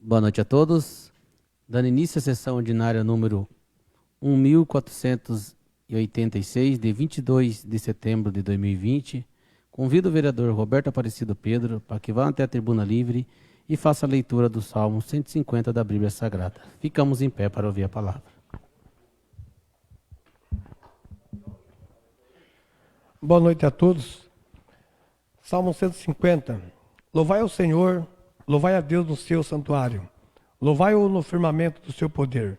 Boa noite a todos. Dando início à sessão ordinária número 1486, de 22 de setembro de 2020, convido o vereador Roberto Aparecido Pedro para que vá até a tribuna livre e faça a leitura do Salmo 150 da Bíblia Sagrada. Ficamos em pé para ouvir a palavra. Boa noite a todos. Salmo 150. Louvai ao Senhor, louvai a Deus no seu santuário. Louvai-o no firmamento do seu poder.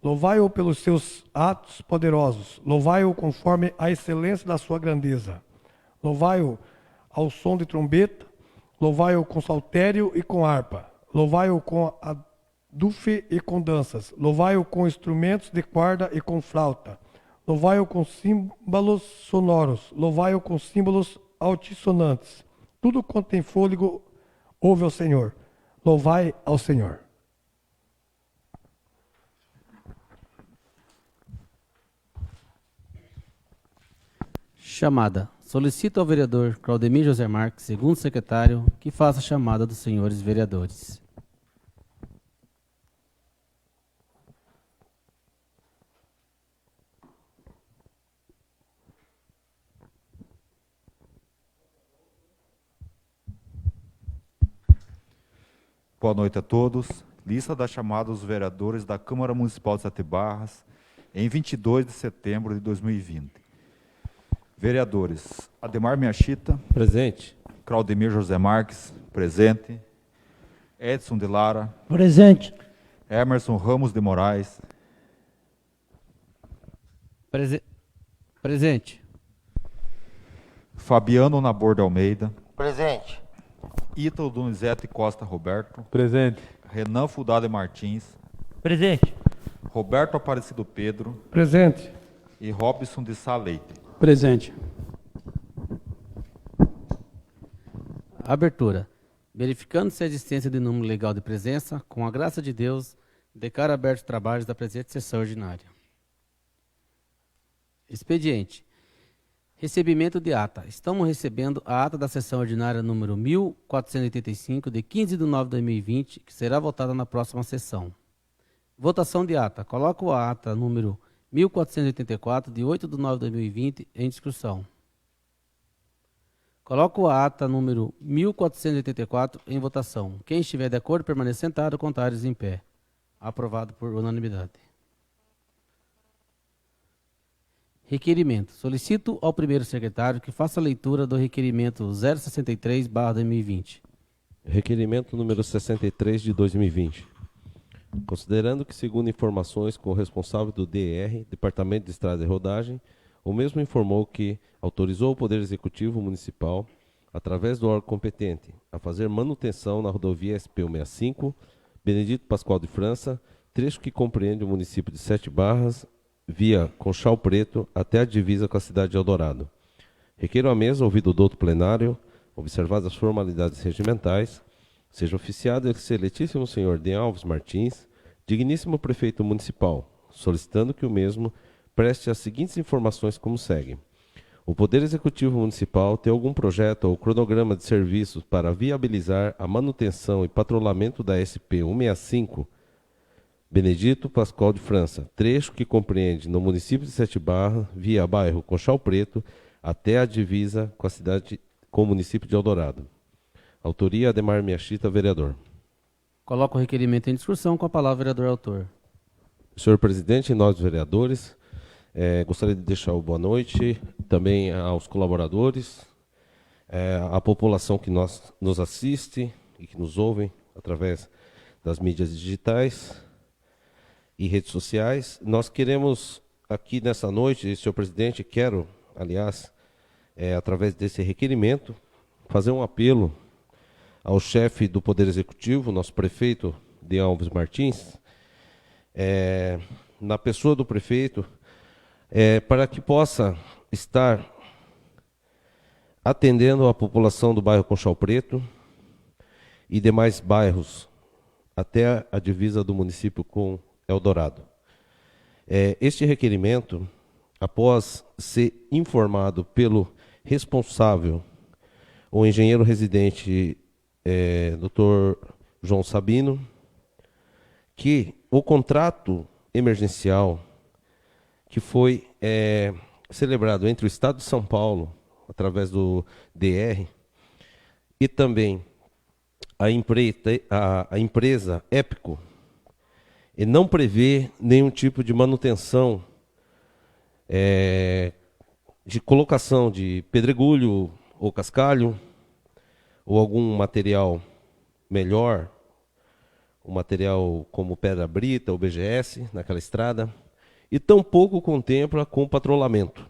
Louvai-o pelos seus atos poderosos. Louvai-o conforme a excelência da sua grandeza. Louvai-o ao som de trombeta. Louvai-o com saltério e com harpa. Louvai-o com adufe e com danças. Louvai-o com instrumentos de corda e com flauta. Louvai-o com símbolos sonoros. Louvai-o com símbolos altissonantes. Tudo quanto tem fôlego, ouve ao Senhor. Louvai ao Senhor. Chamada. Solicito ao vereador Claudemir José Marques, segundo secretário, que faça a chamada dos senhores vereadores. Boa noite a todos. Lista da chamada dos vereadores da Câmara Municipal de Sete Barras, em 22 de setembro de 2020. Vereadores: Ademar Miyashita. Presente. Claudemir José Marques. Presente. Edson de Lara. Presente. Emerson Ramos de Moraes. Presente. Fabiano Nabor de Almeida. Presente. Ítalo Donizete Costa Roberto. Presente. Renan Fudade Martins. Presente. Roberto Aparecido Pedro. Presente. E Robson de Sá Leite. Presente. Abertura. Verificando-se a existência de número legal de presença, com a graça de Deus, declaro aberto os trabalhos da presente sessão ordinária. Expediente. Recebimento de ata. Estamos recebendo a ata da sessão ordinária número 1485, de 15 de nove de 2020, que será votada na próxima sessão. Votação de ata. Coloco a ata número 1484, de 8 de nove de 2020, em discussão. Coloco a ata número 1484 em votação. Quem estiver de acordo, permaneça sentado, contrários em pé. Aprovado por unanimidade. Requerimento. Solicito ao primeiro secretário que faça a leitura do requerimento 063/2020. Requerimento número 63 de 2020. Considerando que, segundo informações com o responsável do DR, Departamento de Estrada e Rodagem, o mesmo informou que autorizou o Poder Executivo Municipal, através do órgão competente, a fazer manutenção na rodovia SP-165, Benedito Pascoal de França, trecho que compreende o município de Sete Barras, via Conchal Preto até a divisa com a cidade de Eldorado. Requeiro à mesa, ouvido o douto plenário, observadas as formalidades regimentais, seja oficiado excelentíssimo senhor D. Alves Martins, digníssimo prefeito municipal, solicitando que o mesmo preste as seguintes informações como segue. O Poder Executivo Municipal tem algum projeto ou cronograma de serviços para viabilizar a manutenção e patrulhamento da SP-165, Benedito Pascoal de França, trecho que compreende no município de Sete Barras, via bairro Conchal Preto, até a divisa com a cidade, com o município de Eldorado. Autoria: Ademar Miyashita, vereador. Coloco o requerimento em discussão, com a palavra o vereador autor. Senhor presidente, nós vereadores, gostaria de deixar o boa noite também aos colaboradores, à população que nos assiste e que nos ouvem através das mídias digitais e redes sociais. Nós queremos aqui nessa noite, senhor presidente, quero, aliás, através desse requerimento, fazer um apelo ao chefe do Poder Executivo, nosso prefeito D. Alves Martins, na pessoa do prefeito, para que possa estar atendendo a população do bairro Conchal Preto e demais bairros até a divisa do município com Eldorado. Este requerimento, após ser informado pelo responsável, o engenheiro residente, Dr. João Sabino, que o contrato emergencial que foi celebrado entre o Estado de São Paulo, através do DR, e também a empresa Épico, e não prevê nenhum tipo de manutenção de colocação de pedregulho ou cascalho, ou algum material melhor, um material como pedra brita ou BGS naquela estrada, e tampouco contempla com o patrulhamento,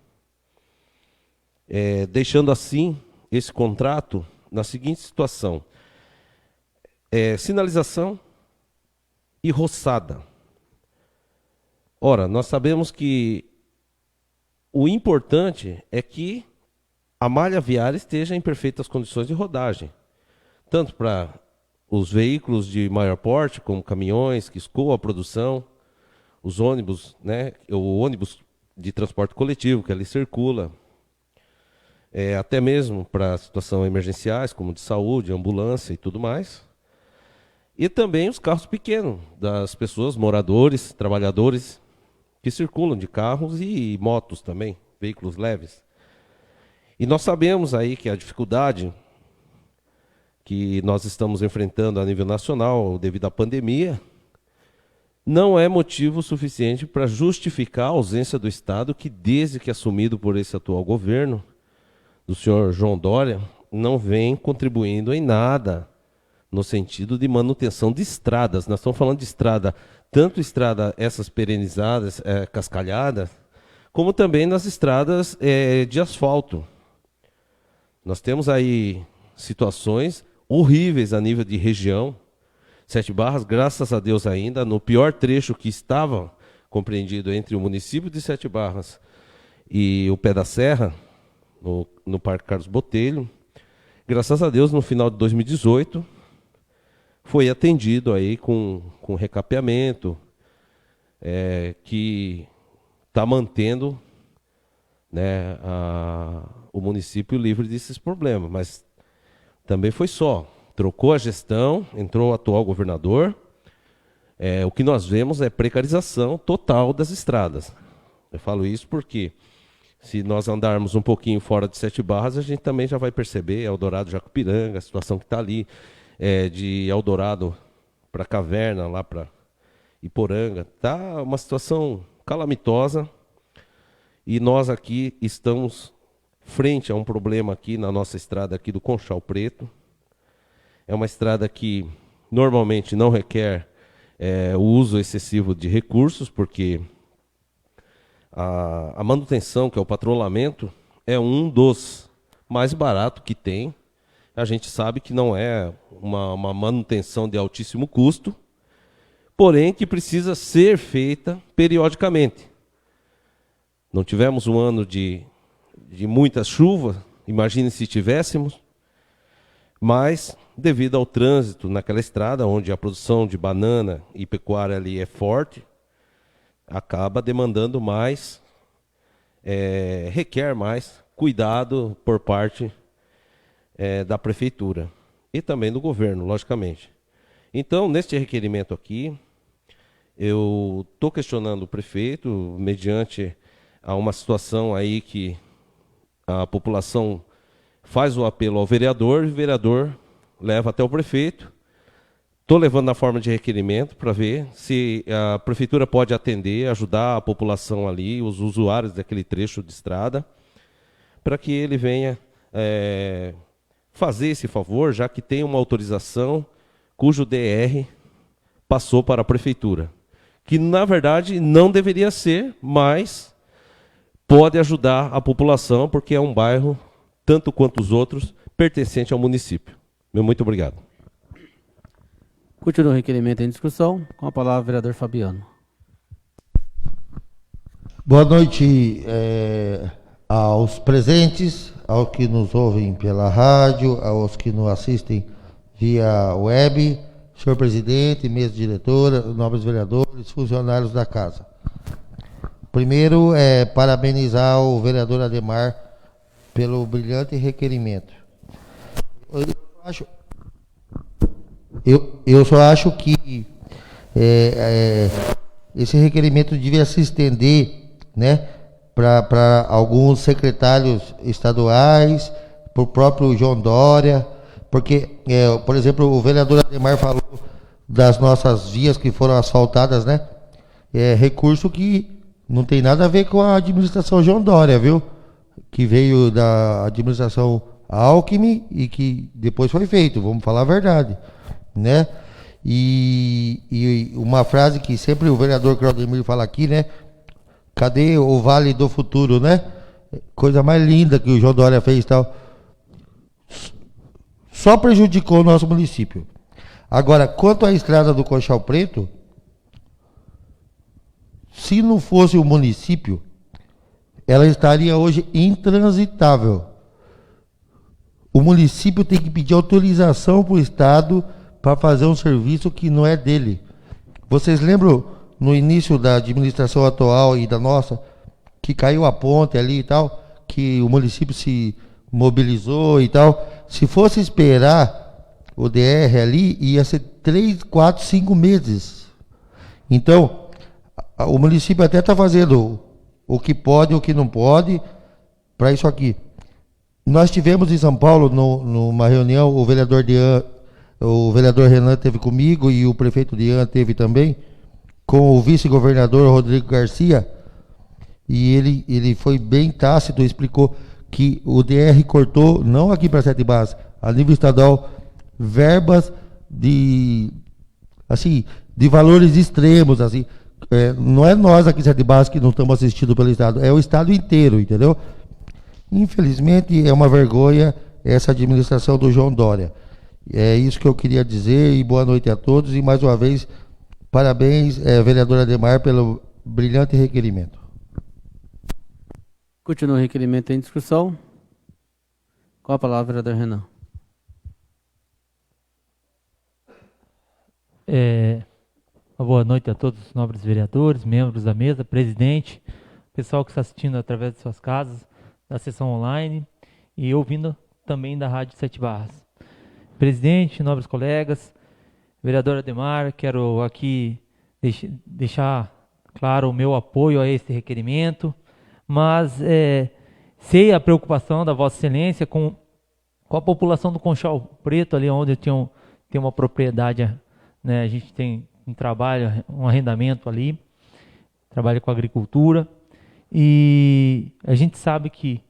deixando assim esse contrato na seguinte situação: sinalização e roçada. Ora, nós sabemos que o importante é que a malha viária esteja em perfeitas condições de rodagem, tanto para os veículos de maior porte, como caminhões que escoam a produção, os ônibus, né, o ônibus de transporte coletivo que ali circula, até mesmo para situações emergenciais, como de saúde, ambulância e tudo mais. E também os carros pequenos, das pessoas, moradores, trabalhadores, que circulam de carros e motos também, veículos leves. E nós sabemos aí que a dificuldade que nós estamos enfrentando a nível nacional devido à pandemia não é motivo suficiente para justificar a ausência do Estado, que desde que assumido por esse atual governo, do senhor João Dória, não vem contribuindo em nada no sentido de manutenção de estradas. Nós estamos falando de estrada, tanto estrada essas perenizadas, cascalhadas, como também nas estradas de asfalto. Nós temos aí situações horríveis a nível de região. Sete Barras, graças a Deus ainda, no pior trecho que estava compreendido entre o município de Sete Barras e o Pé da Serra, no Parque Carlos Botelho, graças a Deus, no final de 2018, foi atendido aí com recapeamento, que está mantendo, né, o município livre desses problemas. Mas também foi só. Trocou a gestão, entrou o atual governador. O que nós vemos é precarização total das estradas. Eu falo isso porque, se nós andarmos um pouquinho fora de Sete Barras, a gente também já vai perceber Eldorado, Jacupiranga, a situação que está ali, de Eldorado para Caverna, lá para Iporanga. Está uma situação calamitosa e nós aqui estamos frente a um problema aqui na nossa estrada aqui do Conchal Preto. É uma estrada que normalmente não requer o uso excessivo de recursos, porque a manutenção, que é o patrulhamento, é um dos mais baratos que tem. A gente sabe que não é uma manutenção de altíssimo custo, porém que precisa ser feita periodicamente. Não tivemos um ano de muita chuva, imagine se tivéssemos, mas devido ao trânsito naquela estrada, onde a produção de banana e pecuária ali é forte, acaba demandando mais, requer mais cuidado por parte da prefeitura e também do governo, logicamente. Então, neste requerimento aqui, eu estou questionando o prefeito, mediante a uma situação aí que a população faz o apelo ao vereador, e o vereador leva até o prefeito. Estou levando na forma de requerimento para ver se a prefeitura pode atender, ajudar a população ali, os usuários daquele trecho de estrada, para que ele venha fazer esse favor, já que tem uma autorização cujo DR passou para a prefeitura, que na verdade não deveria ser, mas pode ajudar a população, porque é um bairro, tanto quanto os outros, pertencente ao município. Muito obrigado. Continua o requerimento em discussão. Com a palavra, o vereador Fabiano. Boa noite aos presentes, aos que nos ouvem pela rádio, aos que nos assistem via web, senhor presidente, mesa diretora, nobres vereadores, funcionários da casa. Primeiro, parabenizar o vereador Ademar pelo brilhante requerimento. Eu só acho que esse requerimento devia se estender, né, para alguns secretários estaduais, para o próprio João Dória, porque, por exemplo, o vereador Ademar falou das nossas vias que foram asfaltadas, né? É recurso que não tem nada a ver com a administração João Dória, viu? Que veio da administração Alckmin e que depois foi feito, vamos falar a verdade, né? E uma frase que sempre o vereador Claudemir fala aqui, né? Cadê o Vale do Futuro, né? Coisa mais linda que o João Dória fez e tal. Só prejudicou o nosso município. Agora, quanto à estrada do Conchal Preto, se não fosse o município, ela estaria hoje intransitável. O município tem que pedir autorização para o Estado para fazer um serviço que não é dele. Vocês lembram, no início da administração atual e da nossa, que caiu a ponte ali e tal, que o município se mobilizou e tal? Se fosse esperar o DR ali, ia ser 3, 4, 5 meses. Então, o município até está fazendo o que pode e o que não pode para isso aqui. Nós tivemos em São Paulo, numa reunião, o vereador Renan esteve comigo e o prefeito Dian esteve também, com o vice-governador Rodrigo Garcia, e ele foi bem tácito, explicou que o DR cortou, não aqui para Sete Barras, a nível estadual, verbas de valores extremos, assim. Não é nós aqui em Sete Barras que não estamos assistidos pelo Estado, é o Estado inteiro, entendeu? Infelizmente, é uma vergonha essa administração do João Dória. É isso que eu queria dizer, e boa noite a todos, e mais uma vez, parabéns, vereador Ademar, pelo brilhante requerimento. Continua o requerimento em discussão. Qual a palavra, vereador Renan? Uma boa noite a todos os nobres vereadores, membros da mesa, presidente, pessoal que está assistindo através de suas casas, da sessão online e ouvindo também da Rádio Sete Barras. Presidente, nobres colegas, vereador Ademar, quero aqui deixar claro o meu apoio a esse requerimento, mas sei a preocupação da Vossa Excelência com a população do Conchal Preto, ali onde eu tenho uma propriedade, né, a gente tem um trabalho, um arrendamento ali, trabalha com agricultura, e a gente sabe que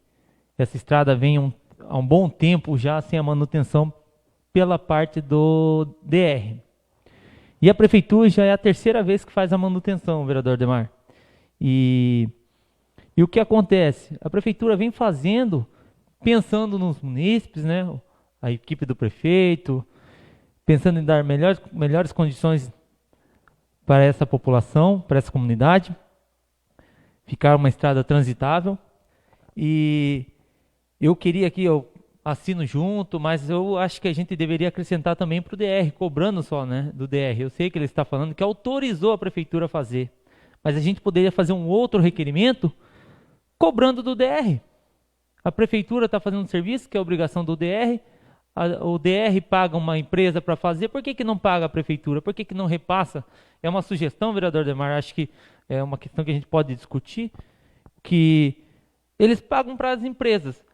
essa estrada vem há um bom tempo já sem a manutenção pela parte do DR. E a prefeitura já é a terceira vez que faz a manutenção, vereador Ademar. E o que acontece? A prefeitura vem fazendo, pensando nos munícipes, né? A equipe do prefeito, pensando em dar melhores condições para essa população, para essa comunidade, ficar uma estrada transitável. E eu queria aqui, eu assino junto, mas eu acho que a gente deveria acrescentar também para o DR, cobrando só, né, do DR. Eu sei que ele está falando que autorizou a prefeitura a fazer, mas a gente poderia fazer um outro requerimento cobrando do DR. A prefeitura está fazendo um serviço que é obrigação do DR, o DR paga uma empresa para fazer, por que não paga a prefeitura? Por que não repassa? É uma sugestão, vereador Ademar, acho que é uma questão que a gente pode discutir, que eles pagam para as empresas.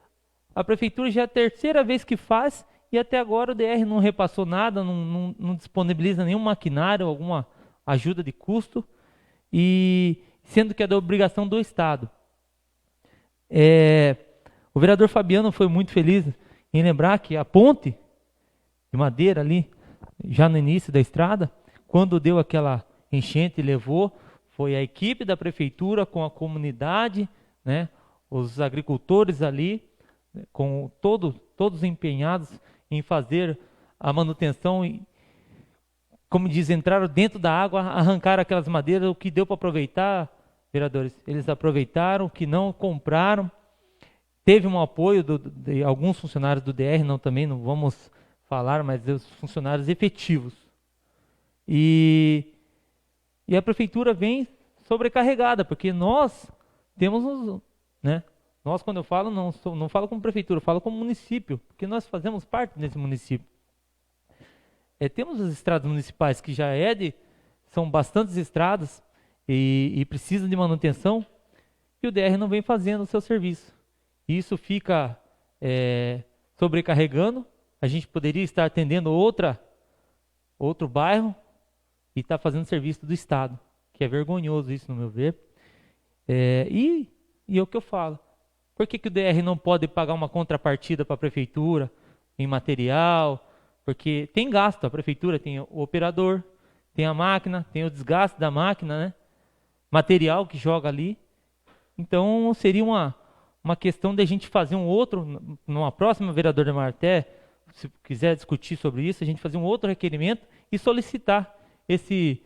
A prefeitura já é a terceira vez que faz e até agora o DR não repassou nada, não disponibiliza nenhum maquinário, alguma ajuda de custo, e sendo que é da obrigação do Estado. O vereador Fabiano foi muito feliz em lembrar que a ponte de madeira ali, já no início da estrada, quando deu aquela enchente e levou, foi a equipe da prefeitura com a comunidade, né, os agricultores ali, com todos empenhados em fazer a manutenção, e, como diz, entraram dentro da água, arrancaram aquelas madeiras, o que deu para aproveitar, vereadores, eles aproveitaram, o que não compraram. Teve um apoio de alguns funcionários do DR, não vamos falar, mas dos funcionários efetivos. E a prefeitura vem sobrecarregada, porque nós temos, né? Nós, quando eu falo, não falo como prefeitura, eu falo como município, porque nós fazemos parte desse município. Temos as estradas municipais que já é de são bastantes estradas e precisa de manutenção, e o DR não vem fazendo o seu serviço. E isso fica sobrecarregando. A gente poderia estar atendendo outro bairro e estar fazendo serviço do Estado, que é vergonhoso isso, no meu ver. E é o que eu falo. Por que o DR não pode pagar uma contrapartida para a prefeitura em material? Porque tem gasto, a prefeitura tem o operador, tem a máquina, tem o desgaste da máquina, né? Material que joga ali. Então seria uma questão de a gente fazer um outro, numa próxima, vereador Ademar, até se quiser discutir sobre isso, a gente fazer um outro requerimento e solicitar esse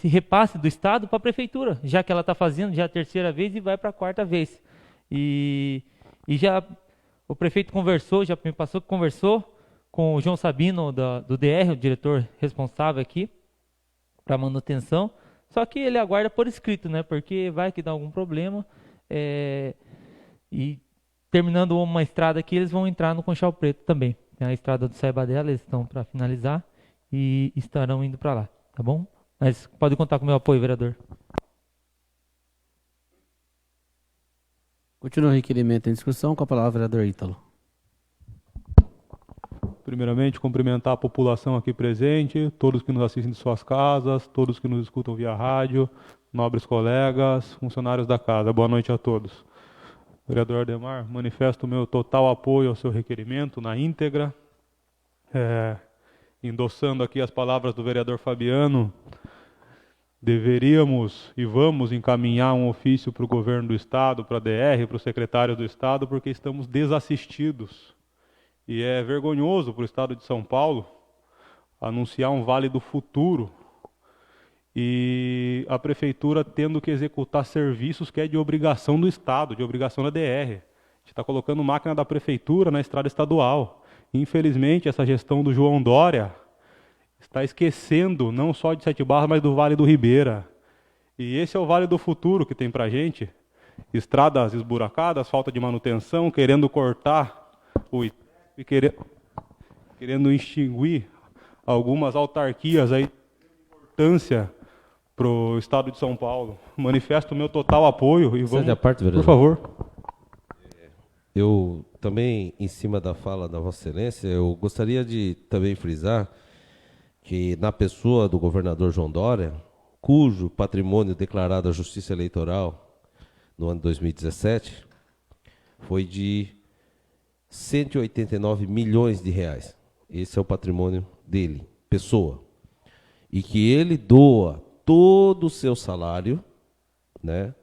repasse do Estado para a prefeitura, já que ela está fazendo já a terceira vez e vai para a quarta vez. E já o prefeito conversou, já me passou que conversou com o João Sabino do DR, o diretor responsável aqui para manutenção, só que ele aguarda por escrito, né? Porque vai que dá algum problema. E terminando uma estrada aqui, eles vão entrar no Conchal Preto também. A estrada do Saibadela, eles estão para finalizar e estarão indo para lá, tá bom? Mas pode contar com o meu apoio, vereador. Continua o requerimento em discussão, com a palavra o vereador Ítalo. Primeiramente, cumprimentar a população aqui presente, todos que nos assistem de suas casas, todos que nos escutam via rádio, nobres colegas, funcionários da casa. Boa noite a todos. Vereador Ademar, manifesto o meu total apoio ao seu requerimento na íntegra. Endossando aqui as palavras do vereador Fabiano, deveríamos e vamos encaminhar um ofício para o governo do Estado, para a DR, para o secretário do Estado, porque estamos desassistidos. E é vergonhoso para o Estado de São Paulo anunciar um Vale do Futuro e a Prefeitura tendo que executar serviços que é de obrigação do Estado, de obrigação da DR. A gente está colocando máquina da Prefeitura na estrada estadual. Infelizmente, essa gestão do João Dória está esquecendo não só de Sete Barras, mas do Vale do Ribeira. E esse é o Vale do Futuro que tem para a gente. Estradas esburacadas, falta de manutenção, querendo cortar e querendo extinguir algumas autarquias aí de importância para o Estado de São Paulo. Manifesto o meu total apoio e vamos... Por favor. Eu também, em cima da fala da Vossa Excelência, eu gostaria de também frisar que na pessoa do governador João Dória, cujo patrimônio declarado à Justiça Eleitoral no ano 2017 foi de 189 milhões de reais. Esse é o patrimônio dele, pessoa. E que ele doa todo o seu salário, né,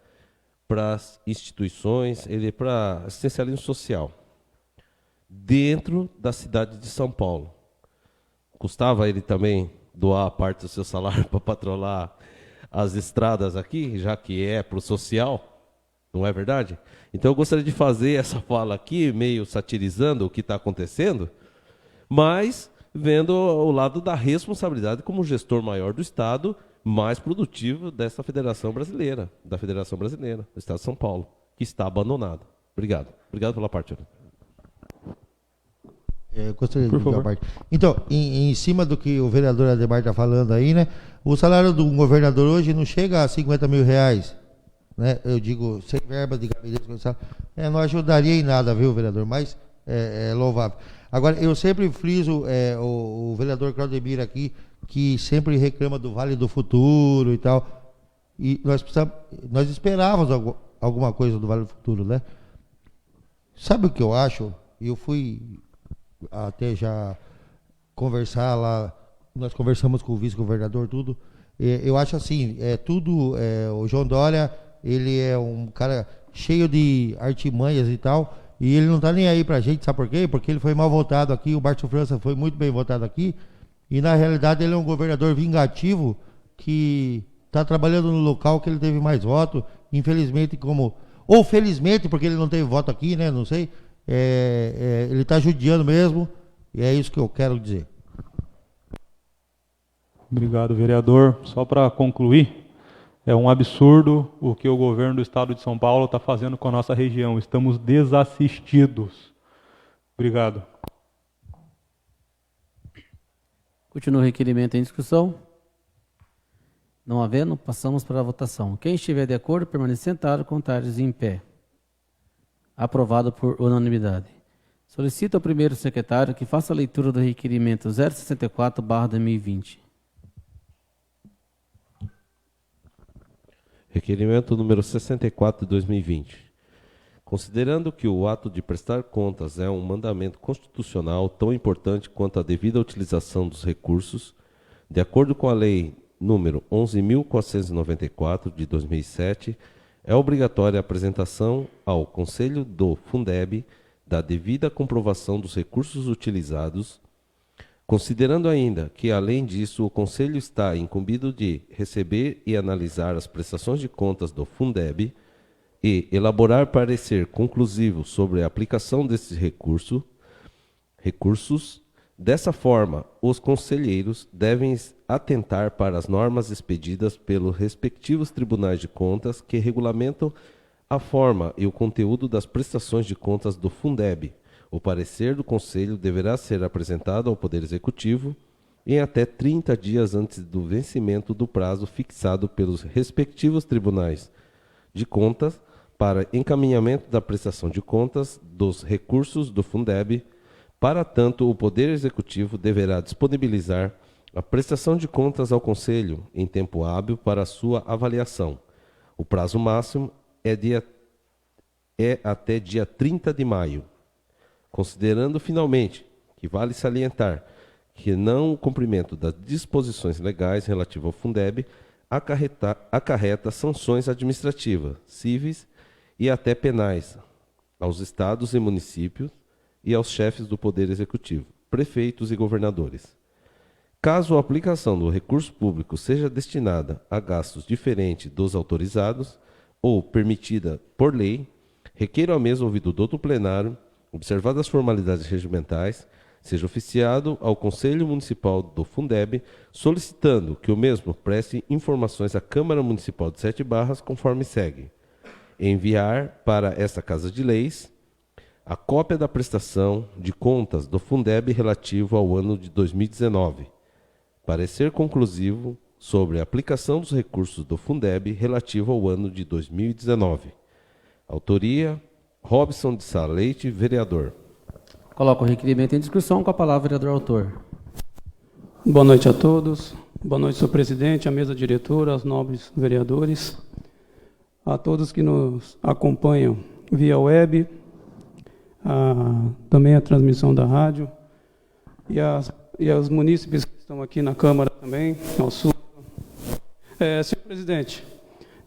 para as instituições, para assistencialismo social, dentro da cidade de São Paulo. Custava ele também doar parte do seu salário para patrulhar as estradas aqui, já que é para o social, não é verdade? Então eu gostaria de fazer essa fala aqui, meio satirizando o que está acontecendo, mas vendo o lado da responsabilidade como gestor maior do Estado, mais produtivo dessa federação brasileira, do Estado de São Paulo, que está abandonado. Obrigado. Obrigado pela parte. Eu gostaria de dar a parte. Então, em cima do que o vereador Ademar está falando aí, né? O salário do governador hoje não chega a 50 mil reais. Né? Eu digo, sem verba de gabinete, não ajudaria em nada, viu, vereador? Mas é louvável. Agora, eu sempre friso o vereador Claudemir aqui, que sempre reclama do Vale do Futuro e tal. E nós esperávamos alguma coisa do Vale do Futuro, né? Sabe o que eu acho? Eu fui até já conversar lá, nós conversamos com o vice-governador, tudo. Eu acho assim, o João Dória, ele é um cara cheio de artimanhas e tal, e ele não tá nem aí pra gente, sabe por quê? Porque ele foi mal votado aqui, o Bartol França foi muito bem votado aqui, e na realidade ele é um governador vingativo que está trabalhando no local que ele teve mais voto, infelizmente ou felizmente, porque ele não teve voto aqui, né, não sei, ele está judiando mesmo, e é isso que eu quero dizer. Obrigado, vereador. Só para concluir, é um absurdo o que o governo do Estado de São Paulo está fazendo com a nossa região. Estamos desassistidos. Obrigado. Continua o requerimento em discussão. Não havendo, passamos para a votação. Quem estiver de acordo, permaneça sentado, contrários em pé. Aprovado por unanimidade. Solicito ao primeiro secretário que faça a leitura do requerimento 064/2020. Requerimento número 64 de 2020. Considerando que o ato de prestar contas é um mandamento constitucional tão importante quanto a devida utilização dos recursos, de acordo com a Lei número 11.494 de 2007, é obrigatória a apresentação ao Conselho do Fundeb da devida comprovação dos recursos utilizados, considerando ainda que, além disso, o Conselho está incumbido de receber e analisar as prestações de contas do Fundeb e elaborar parecer conclusivo sobre a aplicação desses recursos. Dessa forma, os conselheiros devem atentar para as normas expedidas pelos respectivos tribunais de contas que regulamentam a forma e o conteúdo das prestações de contas do Fundeb. O parecer do Conselho deverá ser apresentado ao Poder Executivo em até 30 dias antes do vencimento do prazo fixado pelos respectivos tribunais de contas para encaminhamento da prestação de contas dos recursos do Fundeb. Para tanto, o Poder Executivo deverá disponibilizar a prestação de contas ao Conselho em tempo hábil para sua avaliação. O prazo máximo é até dia 30 de maio. Considerando, finalmente, que vale salientar que não o cumprimento das disposições legais relativas ao Fundeb acarreta sanções administrativas, cíveis e até penais aos estados e municípios e aos chefes do Poder Executivo, prefeitos e governadores. Caso a aplicação do recurso público seja destinada a gastos diferentes dos autorizados ou permitida por lei, requeira ao mesmo ouvido do plenário, observadas as formalidades regimentais, seja oficiado ao Conselho Municipal do Fundeb, solicitando que o mesmo preste informações à Câmara Municipal de Sete Barras, conforme segue. Enviar para esta Casa de Leis a cópia da prestação de contas do Fundeb relativo ao ano de 2019. Parecer conclusivo sobre a aplicação dos recursos do Fundeb relativo ao ano de 2019. Autoria, Robson de Sá Leite, vereador. Coloco o requerimento em discussão. Com a palavra, vereador autor. Boa noite a todos. Boa noite, senhor presidente, a mesa diretora, aos nobres vereadores, a todos que nos acompanham via web, também a transmissão da rádio, e aos munícipes que estão aqui na Câmara também, ao sul. Senhor presidente,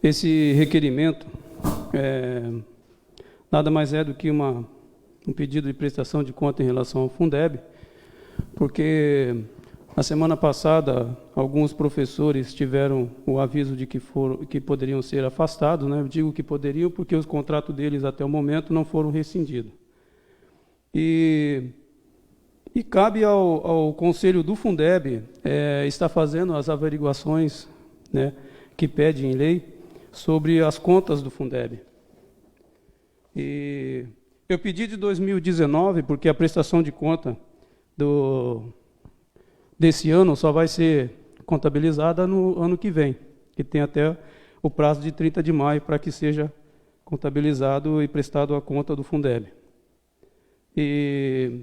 esse requerimento nada mais é do que um pedido de prestação de conta em relação ao Fundeb, porque na semana passada alguns professores tiveram o aviso de que poderiam ser afastados, né? Eu digo que poderiam porque os contratos deles até o momento não foram rescindidos. E cabe ao Conselho do Fundeb estar fazendo as averiguações, né, que pede em lei sobre as contas do Fundeb. E eu pedi de 2019, porque a prestação de conta desse ano só vai ser contabilizada no ano que vem, que tem até o prazo de 30 de maio para que seja contabilizado e prestado a conta do Fundeb. E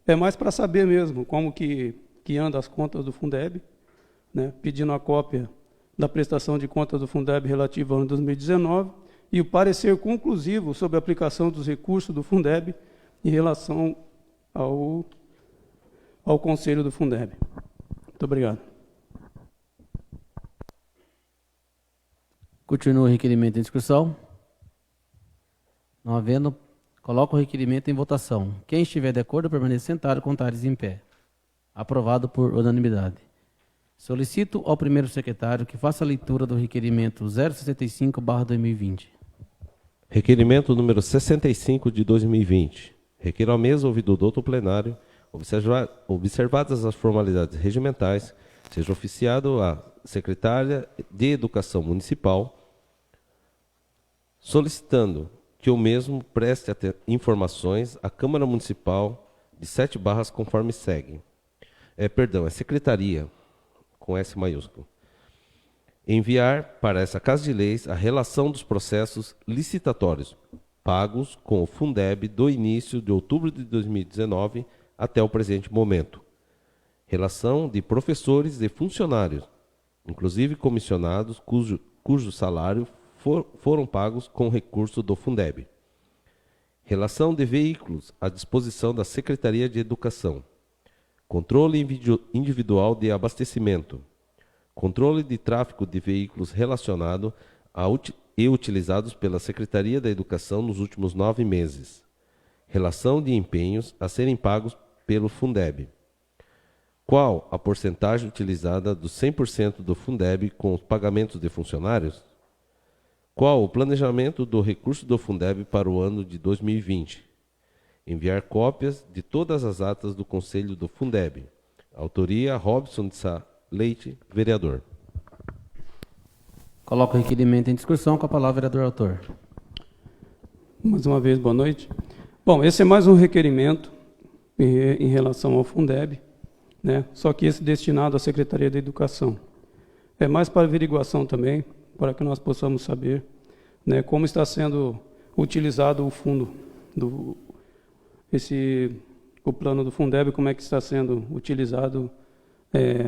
é mais para saber mesmo como que anda as contas do Fundeb, né, pedindo a cópia da prestação de contas do Fundeb relativa ao ano 2019 e o parecer conclusivo sobre a aplicação dos recursos do Fundeb em relação ao Conselho do Fundeb. Muito obrigado. Continua o requerimento em discussão. Não havendo, coloco o requerimento em votação. Quem estiver de acordo, permaneça sentado, contrários em pé. Aprovado por unanimidade. Solicito ao primeiro secretário que faça a leitura do requerimento 065/2020. Requerimento número 65 de 2020. Requer ao mesmo ouvido do doutor plenário, observadas as formalidades regimentais, seja oficiado à secretária de Educação Municipal, solicitando que o mesmo preste informações à Câmara Municipal de Sete Barras, conforme segue. É secretaria, com S maiúsculo. enviar para essa Casa de Leis a relação dos processos licitatórios pagos com o Fundeb do início de outubro de 2019 até o presente momento. Relação de professores e funcionários, inclusive comissionados, cujo salário foram pagos com recurso do Fundeb. Relação de veículos à disposição da Secretaria de Educação. Controle individual de abastecimento. Controle de tráfego de veículos relacionado e utilizados pela Secretaria da Educação nos últimos 9 meses. Relação de empenhos a serem pagos pelo Fundeb. Qual a porcentagem utilizada dos 100% do Fundeb com os pagamentos de funcionários? Qual o planejamento do recurso do Fundeb para o ano de 2020? Enviar cópias de todas as atas do Conselho do Fundeb. Autoria Robson de Sá Leite, vereador. Coloco o requerimento em discussão. Com a palavra, vereador autor. Mais uma vez, boa noite. Bom, esse é mais um requerimento em relação ao Fundeb, né? Só que esse destinado à Secretaria da Educação. É mais para averiguação também, para que nós possamos saber, né, como está sendo utilizado o fundo, o plano do Fundeb, como é que está sendo utilizado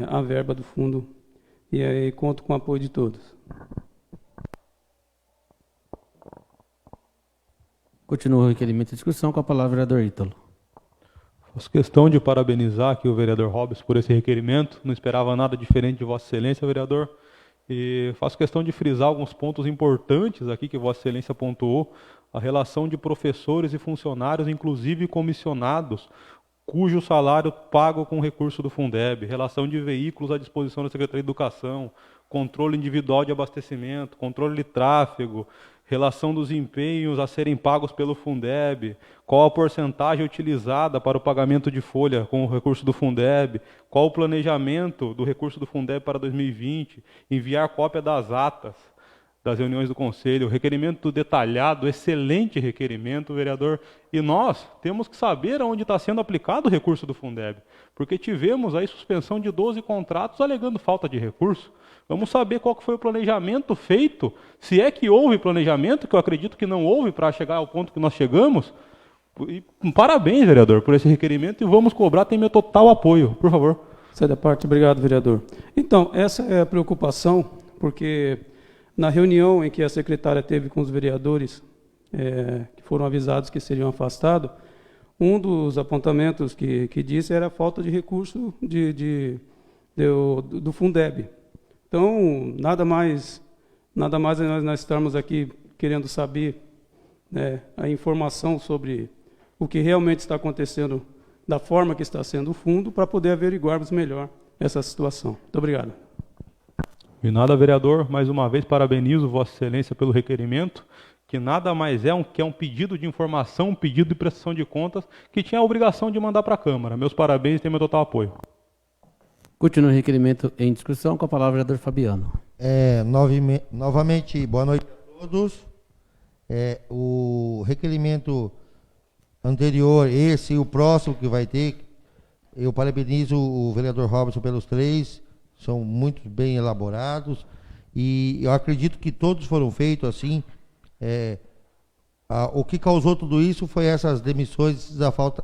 a verba do fundo, e aí conto com o apoio de todos. Continua o requerimento em discussão. Com a palavra, vereador Ítalo. Faço questão de parabenizar aqui o vereador Robson por esse requerimento. Não esperava nada diferente de Vossa Excelência, vereador. E faço questão de frisar alguns pontos importantes aqui que Vossa Excelência pontuou. A relação de professores e funcionários, inclusive comissionados, cujo salário pago com recurso do Fundeb, relação de veículos à disposição da Secretaria de Educação, controle individual de abastecimento, controle de tráfego, relação dos empenhos a serem pagos pelo Fundeb, qual a porcentagem utilizada para o pagamento de folha com o recurso do Fundeb, qual o planejamento do recurso do Fundeb para 2020, enviar cópia das atas das reuniões do Conselho, requerimento detalhado, excelente requerimento, vereador, e nós temos que saber onde está sendo aplicado o recurso do Fundeb, porque tivemos aí suspensão de 12 contratos alegando falta de recurso. Vamos saber qual que foi o planejamento feito, se é que houve planejamento, que eu acredito que não houve para chegar ao ponto que nós chegamos. E parabéns, vereador, por esse requerimento, e vamos cobrar, tem meu total apoio, por favor. Sai da parte, obrigado, vereador. Então, essa é a preocupação, porque na reunião em que a secretária teve com os vereadores, que foram avisados que seriam afastados, um dos apontamentos que disse era a falta de recurso do Fundeb. Então, nada mais nós estarmos aqui querendo saber, né, a informação sobre o que realmente está acontecendo, da forma que está sendo o fundo, para poder averiguarmos melhor essa situação. Muito obrigado. De nada, vereador. Mais uma vez, parabenizo Vossa Excelência pelo requerimento, que nada mais que é um pedido de informação, um pedido de prestação de contas, que tinha a obrigação de mandar para a Câmara. Meus parabéns e tem meu total apoio. Continua o requerimento em discussão. Com a palavra, vereador Fabiano. Novamente, boa noite a todos. O requerimento anterior, esse e o próximo que vai ter, eu parabenizo o vereador Robson pelos 3, são muito bem elaborados, e eu acredito que todos foram feitos assim. O que causou tudo isso foi essas demissões, esses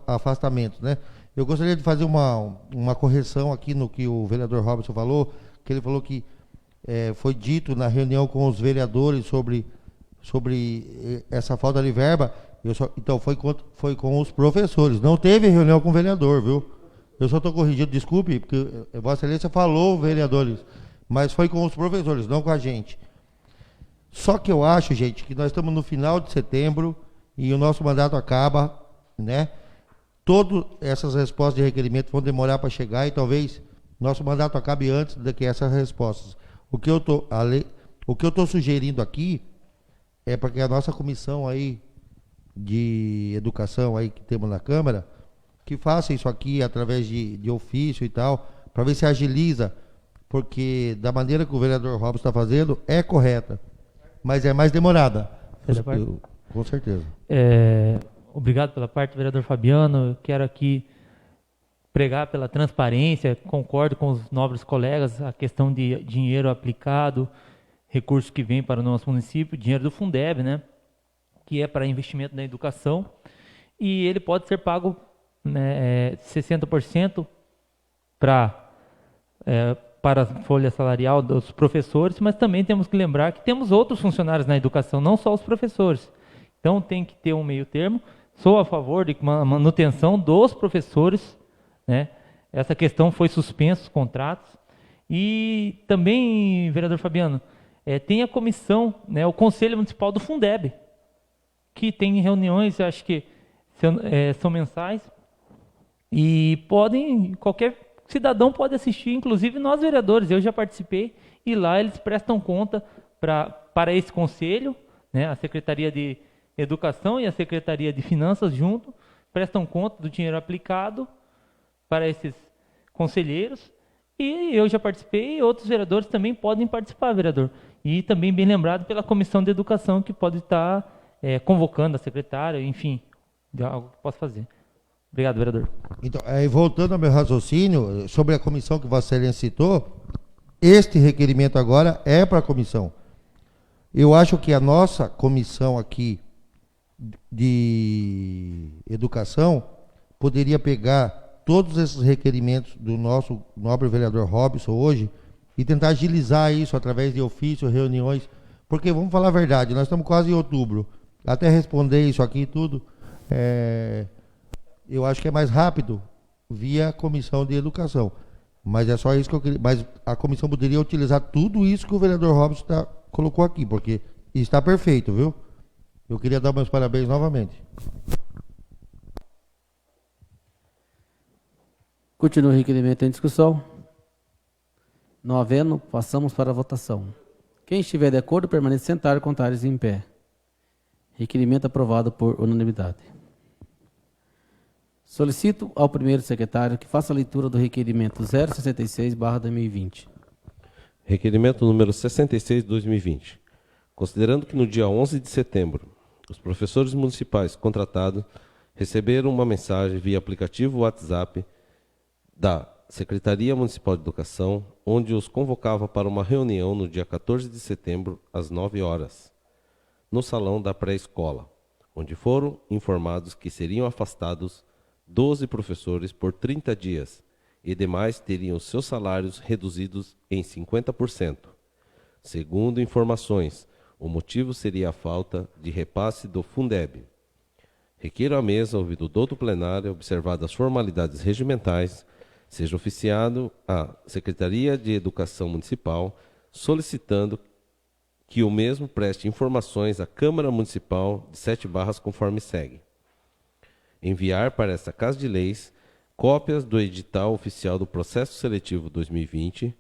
afastamentos, né? Eu gostaria de fazer uma correção aqui no que o vereador Robson falou, que ele falou que foi dito na reunião com os vereadores sobre essa falta de verba. Então foi com os professores, não teve reunião com o vereador, viu? Eu só estou corrigindo, desculpe, porque Vossa Excelência falou, vereadores, mas foi com os professores, não com a gente. Só que eu acho, gente, que nós estamos no final de setembro e o nosso mandato acaba, né? Todas essas respostas de requerimento vão demorar para chegar e talvez nosso mandato acabe antes do que essas respostas. O que eu estou sugerindo aqui é para que a nossa comissão aí de educação aí que temos na Câmara, que faça isso aqui através de ofício e tal, para ver se agiliza, porque da maneira que o vereador Robson está fazendo, é correta, mas é mais demorada. Com certeza. Obrigado pela parte, vereador Fabiano. Eu quero aqui pregar pela transparência, concordo com os nobres colegas, a questão de dinheiro aplicado, recurso que vem para o nosso município, dinheiro do Fundeb, né, que é para investimento na educação, e ele pode ser pago, né, 60% para a folha salarial dos professores, mas também temos que lembrar que temos outros funcionários na educação, não só os professores. Então tem que ter um meio termo. Sou a favor de manutenção dos professores, né? Essa questão foi suspensa, os contratos. E também, vereador Fabiano, tem a comissão, né, o Conselho Municipal do Fundeb, que tem reuniões, acho que são mensais, e qualquer cidadão pode assistir, inclusive nós vereadores, eu já participei, e lá eles prestam conta para esse conselho, né, a Secretaria de Educação e a Secretaria de Finanças junto, prestam conta do dinheiro aplicado para esses conselheiros, e eu já participei, e outros vereadores também podem participar, vereador. E também bem lembrado pela Comissão de Educação, que pode estar convocando a secretária, enfim, de algo que possa fazer. Obrigado, vereador. Então, voltando ao meu raciocínio, sobre a comissão que Vossa Excelência citou, este requerimento agora é para a comissão. Eu acho que a nossa comissão aqui de educação poderia pegar todos esses requerimentos do nosso nobre vereador Robson hoje e tentar agilizar isso através de ofício, reuniões, porque vamos falar a verdade, nós estamos quase em outubro, até responder isso aqui tudo, eu acho que é mais rápido via comissão de educação, mas é só isso que eu queria, mas a comissão poderia utilizar tudo isso que o vereador Robson colocou aqui, porque está perfeito, viu? Eu queria dar meus parabéns novamente. Continua o requerimento em discussão. Não havendo, passamos para a votação. Quem estiver de acordo, permaneça sentado, contrários em pé. Requerimento aprovado por unanimidade. Solicito ao primeiro secretário que faça a leitura do requerimento 066/2020. Requerimento número 66/2020. Considerando que no dia 11 de setembro, os professores municipais contratados receberam uma mensagem via aplicativo WhatsApp da Secretaria Municipal de Educação, onde os convocava para uma reunião no dia 14 de setembro, às 9 horas, no salão da pré-escola, onde foram informados que seriam afastados 12 professores por 30 dias e demais teriam seus salários reduzidos em 50%. Segundo informações, o motivo seria a falta de repasse do Fundeb. Requeiro à mesa, ouvido o douto plenário, observadas as formalidades regimentais, seja oficiado à Secretaria de Educação Municipal, solicitando que o mesmo preste informações à Câmara Municipal de 7 Barras conforme segue. Enviar para esta Casa de Leis cópias do edital oficial do Processo Seletivo 2020,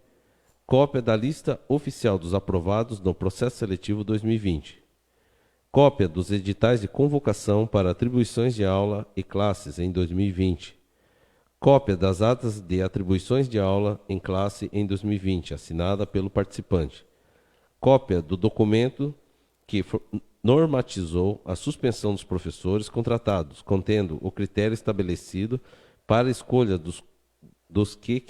cópia da lista oficial dos aprovados no Processo Seletivo 2020, cópia dos editais de convocação para atribuições de aula e classes em 2020, cópia das atas de atribuições de aula em classe em 2020, assinada pelo participante, cópia do documento que normatizou a suspensão dos professores contratados, contendo o critério estabelecido para a escolha dos que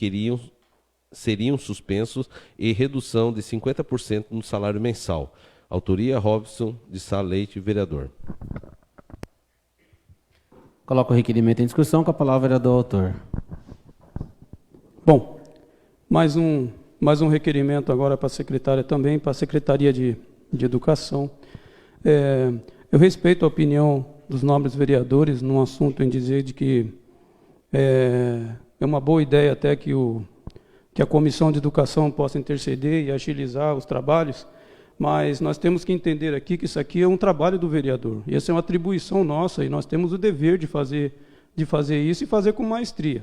seriam suspensos e redução de 50% no salário mensal. Autoria Robson de Sá Leite, vereador. Coloco o requerimento em discussão, com a palavra o vereador autor. Bom, mais um requerimento agora para a secretária também, para a Secretaria de Educação. Eu respeito a opinião dos nobres vereadores num assunto em dizer de que é uma boa ideia até que a Comissão de Educação possa interceder e agilizar os trabalhos, mas nós temos que entender aqui que isso aqui é um trabalho do vereador. E essa é uma atribuição nossa e nós temos o dever de fazer isso e fazer com maestria.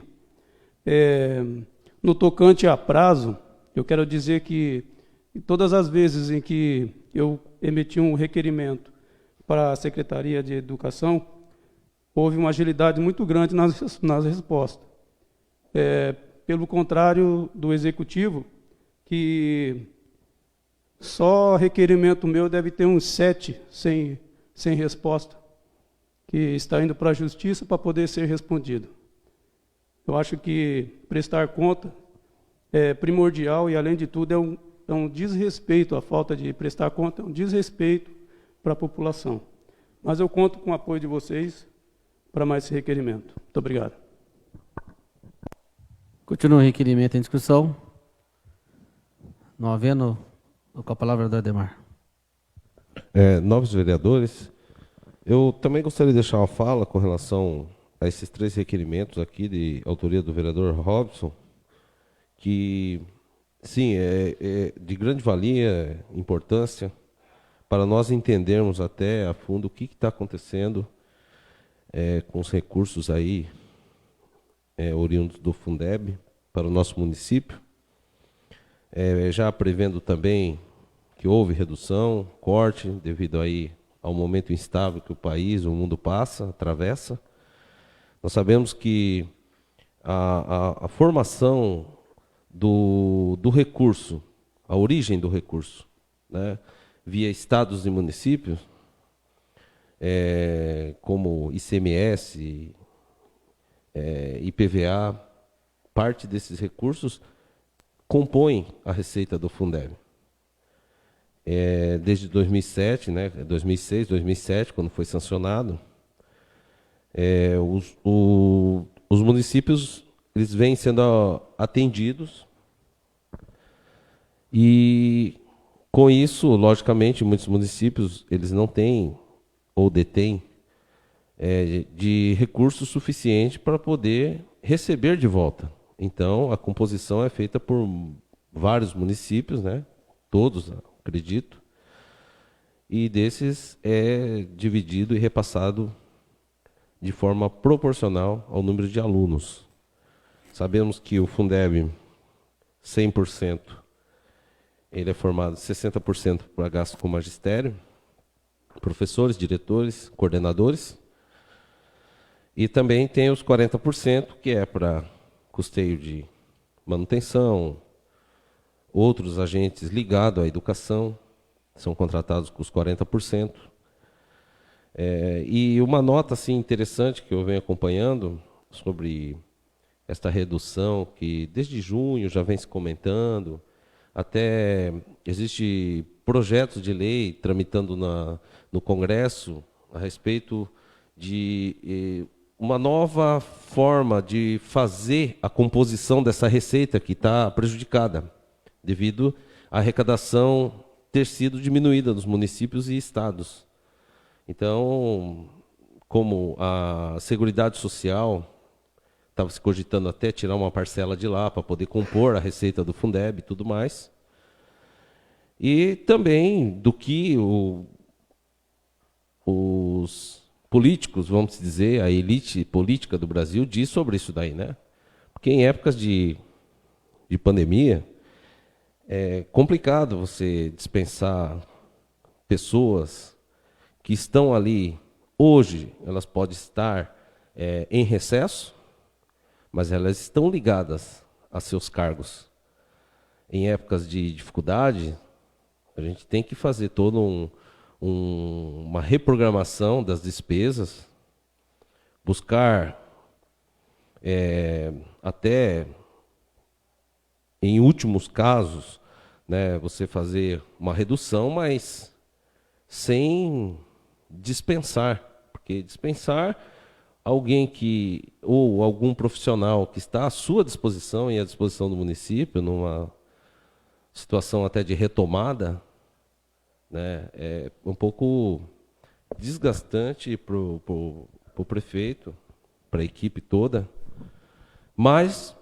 No tocante a prazo, eu quero dizer que todas as vezes em que eu emiti um requerimento para a Secretaria de Educação, houve uma agilidade muito grande nas respostas. Pelo contrário do Executivo, que só requerimento meu deve ter uns 7 sem resposta, que está indo para a Justiça para poder ser respondido. Eu acho que prestar conta é primordial e, além de tudo, é um desrespeito, a falta de prestar conta é um desrespeito para a população. Mas eu conto com o apoio de vocês para mais esse requerimento. Muito obrigado. Continua o requerimento em discussão. Não havendo, com a palavra do Ademar. Nobres vereadores, eu também gostaria de deixar uma fala com relação a esses 3 requerimentos aqui de autoria do vereador Robson, que, sim, é de grande valia, importância, para nós entendermos até a fundo o que está acontecendo com os recursos aí, oriundos do Fundeb, para o nosso município. Já prevendo também que houve redução, corte, devido aí ao momento instável que o país, o mundo atravessa. Nós sabemos que a formação do recurso, a origem do recurso, né, via estados e municípios, como ICMS, IPVA, parte desses recursos compõem a receita do Fundeb. Desde 2007, né, 2006, 2007, quando foi sancionado, os municípios eles vêm sendo atendidos e, com isso, logicamente, muitos municípios eles não têm ou detêm de recursos suficientes para poder receber de volta. Então, a composição é feita por vários municípios, né? Todos, acredito, e desses é dividido e repassado de forma proporcional ao número de alunos. Sabemos que o Fundeb 100%, ele é formado 60% para gasto com magistério, professores, diretores, coordenadores, e também tem os 40%, que é para custeio de manutenção, outros agentes ligados à educação, são contratados com os 40%. E uma nota assim, interessante que eu venho acompanhando sobre esta redução, que desde junho já vem se comentando, até existe projetos de lei tramitando no Congresso a respeito de uma nova forma de fazer a composição dessa receita que está prejudicada, devido à arrecadação ter sido diminuída nos municípios e estados. Então, como a Seguridade Social estava se cogitando até tirar uma parcela de lá para poder compor a receita do Fundeb e tudo mais, e também do que os políticos, vamos dizer, a elite política do Brasil diz sobre isso daí, né? Porque em épocas de pandemia, é complicado você dispensar pessoas que estão ali. Hoje, elas podem estar em recesso, mas elas estão ligadas a seus cargos. Em épocas de dificuldade, a gente tem que fazer toda uma reprogramação das despesas, buscar até, em últimos casos, né, você fazer uma redução, mas sem dispensar, porque dispensar alguém ou algum profissional que está à sua disposição e à disposição do município, numa situação até de retomada, né, é um pouco desgastante para o prefeito, para a equipe toda, mas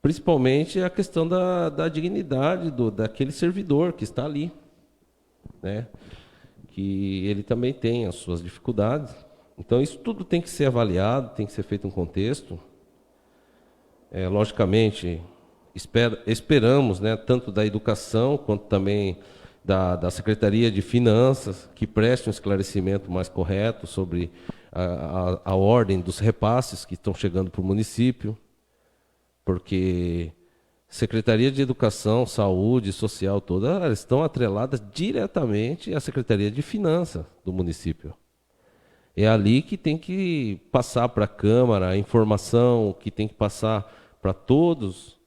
principalmente a questão da dignidade daquele servidor que está ali, né, que ele também tem as suas dificuldades. Então, isso tudo tem que ser avaliado, tem que ser feito um contexto. Logicamente, esperamos, né, tanto da educação quanto também da Secretaria de Finanças, que preste um esclarecimento mais correto sobre a ordem dos repasses que estão chegando para o município, porque Secretaria de Educação, Saúde, Social, todas elas estão atreladas diretamente à Secretaria de Finanças do município. É ali que tem que passar para a Câmara a informação, que tem que passar para todos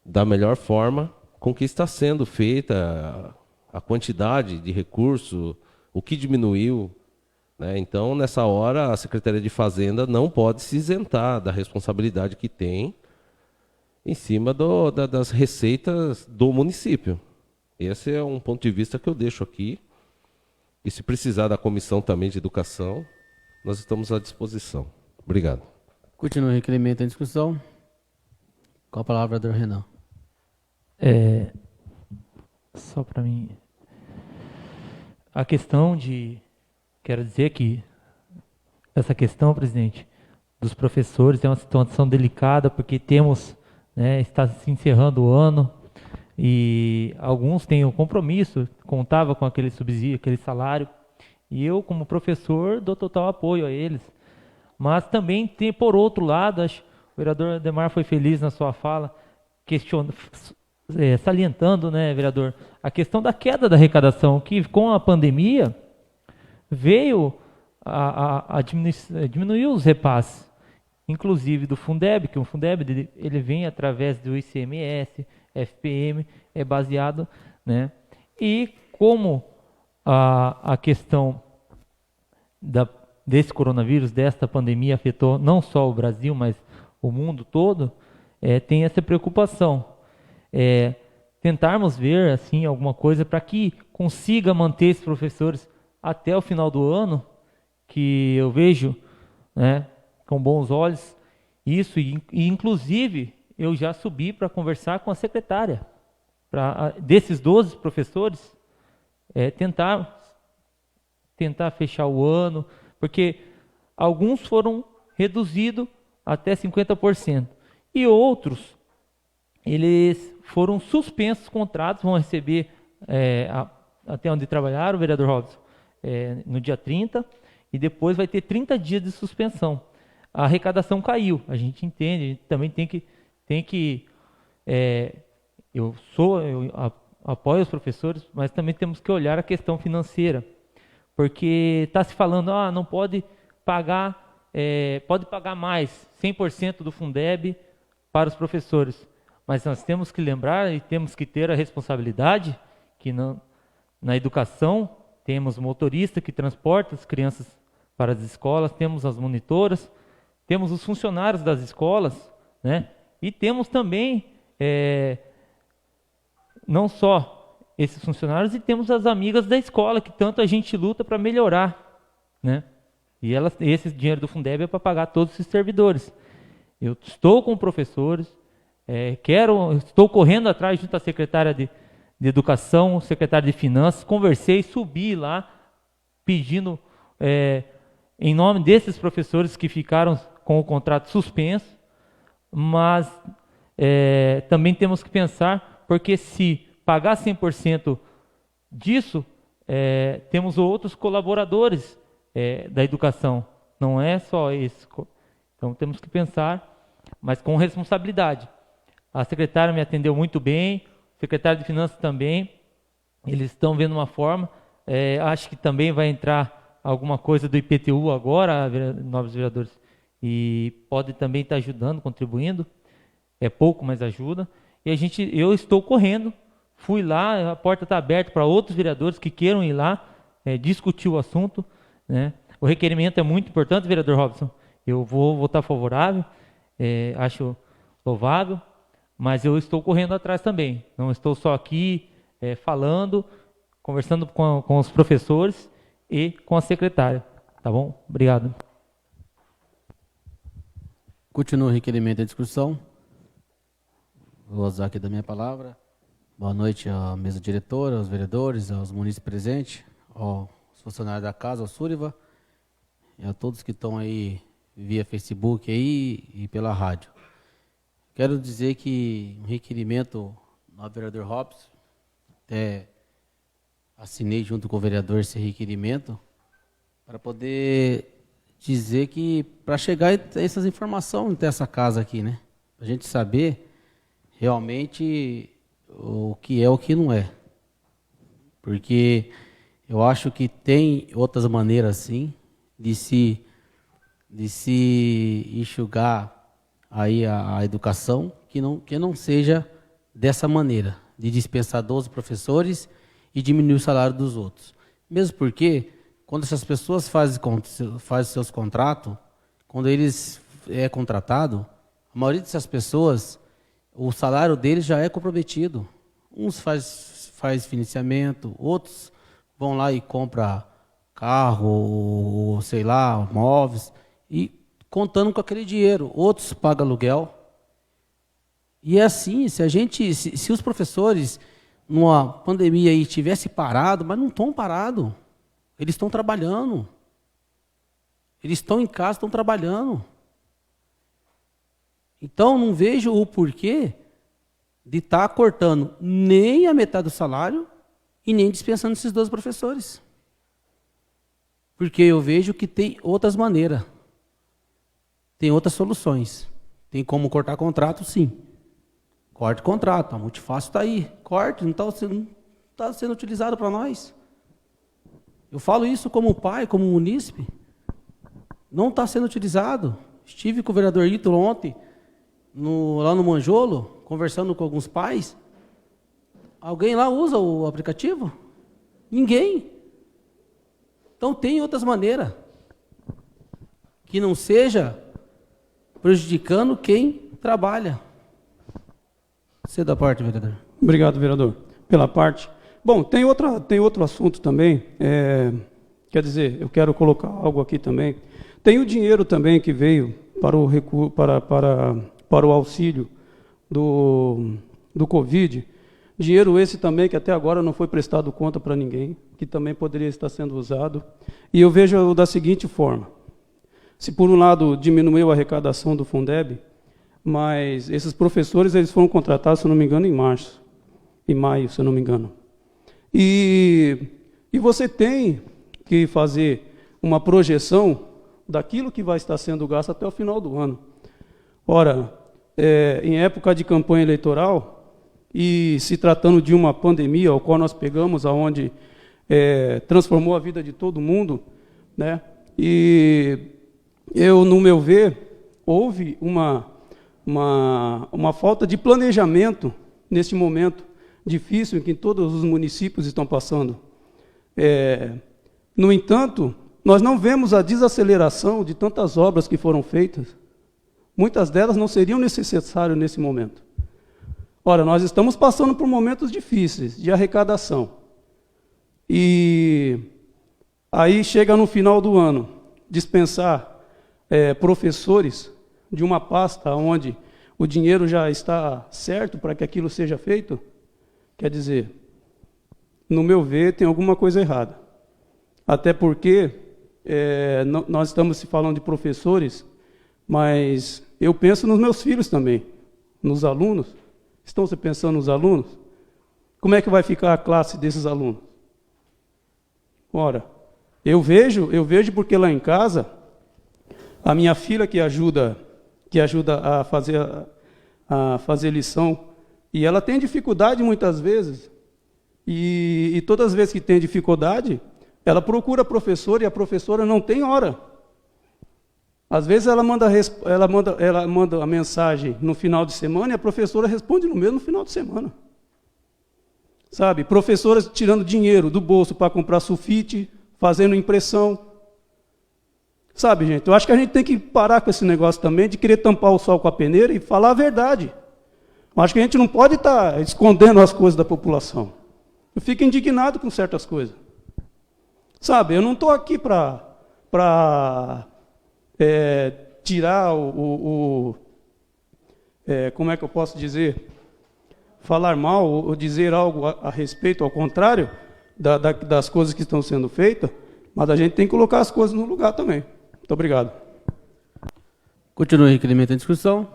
da melhor forma com que está sendo feita a quantidade de recurso, o que diminuiu, né? Então, nessa hora, a Secretaria de Fazenda não pode se isentar da responsabilidade que tem em cima das receitas do município. Esse é um ponto de vista que eu deixo aqui. E se precisar da comissão também de educação, nós estamos à disposição. Obrigado. Continua o requerimento em discussão. Com a palavra, vereador Renan. Só para mim. A questão quero dizer que essa questão, presidente, dos professores é uma situação delicada, porque temos, né, está se encerrando o ano e alguns têm um compromisso, contava com aquele subsídio, aquele salário, e eu, como professor, dou total apoio a eles. Mas também tem, por outro lado, acho que o vereador Ademar foi feliz na sua fala, salientando, né, vereador, a questão da queda da arrecadação, que com a pandemia veio a diminuir os repasses, inclusive do Fundeb, que o Fundeb ele vem através do ICMS, FPM, é baseado, né? E como a questão desse coronavírus, desta pandemia, afetou não só o Brasil, mas o mundo todo, tem essa preocupação. Tentarmos ver assim alguma coisa para que consiga manter esses professores até o final do ano, que eu vejo, né, com bons olhos isso, e inclusive eu já subi para conversar com a secretária desses 12 professores, tentar fechar o ano, porque alguns foram reduzidos até 50%, e outros eles foram suspensos contratos, vão receber até onde trabalharam, o vereador Robson, no dia 30, e depois vai ter 30 dias de suspensão. A arrecadação caiu, a gente entende, a gente também tem que eu apoio os professores, mas também temos que olhar a questão financeira, porque está se falando, não pode pagar, pode pagar mais, 100% do Fundeb para os professores. Mas nós temos que lembrar e temos que ter a responsabilidade que na educação temos motorista que transporta as crianças para as escolas, temos as monitoras, temos os funcionários das escolas, né? E temos também não só esses funcionários, e temos as amigas da escola, que tanto a gente luta para melhorar, né? E esse dinheiro do Fundeb é para pagar todos esses servidores. Eu estou com professores, estou correndo atrás junto à secretária de Educação, secretária de Finanças, conversei, subi lá, pedindo, em nome desses professores que ficaram com o contrato suspenso, mas também temos que pensar, porque se pagar 100% disso, temos outros colaboradores da educação, não é só esse. Então temos que pensar, mas com responsabilidade. A secretária me atendeu muito bem, o secretário de Finanças também, eles estão vendo uma forma, acho que também vai entrar alguma coisa do IPTU agora, novos vereadores, e pode também estar ajudando, contribuindo, é pouco, mas ajuda, e eu estou correndo, fui lá, a porta está aberta para outros vereadores que queiram ir lá, discutir o assunto, né? O requerimento é muito importante, vereador Robson, eu vou votar favorável, acho louvável, mas eu estou correndo atrás também, não estou só aqui falando, conversando com os professores e com a secretária, tá bom? Obrigado. Continua o requerimento em discussão. Vou usar aqui da minha palavra. Boa noite à mesa diretora, aos vereadores, aos munícipes presentes, aos funcionários da casa, ao Súriva, e a todos que estão aí via Facebook aí e pela rádio. Quero dizer que um requerimento ao vereador Robson, até assinei junto com o vereador esse requerimento, para poder dizer que, para chegar a essas informações até essa casa aqui, né? Para a gente saber realmente o que é o que não é. Porque eu acho que tem outras maneiras, sim, de se enxugar aí a educação, que não seja dessa maneira, de dispensar 12 professores e diminuir o salário dos outros. Mesmo porque, quando essas pessoas fazem seus contratos, quando eles é contratado, a maioria dessas pessoas, o salário deles já é comprometido. Uns faz financiamento, outros vão lá e compram carro, ou, sei lá, móveis, e contando com aquele dinheiro. Outros pagam aluguel. E é assim, se os professores, numa pandemia aí, tivessem parado, mas não estão parados. Eles estão trabalhando. Eles estão em casa, estão trabalhando. Então, não vejo o porquê de estar cortando nem a metade do salário e nem dispensando esses 12 professores. Porque eu vejo que tem outras maneiras. Tem outras soluções. Tem como cortar contrato, sim. Corte contrato, a Multifácil está aí. Corte, não está sendo utilizado para nós. Eu falo isso como pai, como munícipe. Não está sendo utilizado. Estive com o vereador Ítalo ontem, lá no Manjolo, conversando com alguns pais. Alguém lá usa o aplicativo? Ninguém. Então tem outras maneiras. Que não seja prejudicando quem trabalha. Você da parte, vereador. Obrigado, vereador, pela parte. Bom, tem outro assunto também. Quer dizer, eu quero colocar algo aqui também. Tem o dinheiro também que veio para o auxílio do Covid. Dinheiro esse também que até agora não foi prestado conta para ninguém, que também poderia estar sendo usado. E eu vejo da seguinte forma. Se por um lado diminuiu a arrecadação do Fundeb, mas esses professores eles foram contratados, se eu não me engano, em maio, se eu não me engano. E você tem que fazer uma projeção daquilo que vai estar sendo gasto até o final do ano. Ora, em época de campanha eleitoral, e se tratando de uma pandemia, ao qual nós pegamos, aonde transformou a vida de todo mundo, né? E eu, no meu ver, houve uma falta de planejamento neste momento difícil em que todos os municípios estão passando. No entanto, nós não vemos a desaceleração de tantas obras que foram feitas. Muitas delas não seriam necessárias nesse momento. Ora, nós estamos passando por momentos difíceis de arrecadação. E aí chega no final do ano, dispensar professores de uma pasta onde o dinheiro já está certo para que aquilo seja feito, quer dizer, no meu ver, tem alguma coisa errada. Até porque nós estamos falando de professores, mas eu penso nos meus filhos também, nos alunos. Estão se pensando nos alunos? Como é que vai ficar a classe desses alunos? Ora, eu vejo porque lá em casa, a minha filha que ajuda a fazer lição, e ela tem dificuldade muitas vezes, e todas as vezes que tem dificuldade, ela procura a professora e a professora não tem hora. Às vezes ela manda a mensagem no final de semana e a professora responde no mesmo final de semana. Sabe, professoras tirando dinheiro do bolso para comprar sulfite, fazendo impressão. Sabe, gente, eu acho que a gente tem que parar com esse negócio também de querer tampar o sol com a peneira e falar a verdade. Eu acho que a gente não pode estar escondendo as coisas da população. Eu fico indignado com certas coisas. Sabe, eu não estou aqui para tirar como é que eu posso dizer? Falar mal ou dizer algo a respeito, ao contrário das coisas que estão sendo feitas, mas a gente tem que colocar as coisas no lugar também. Muito obrigado. Continua o requerimento em discussão.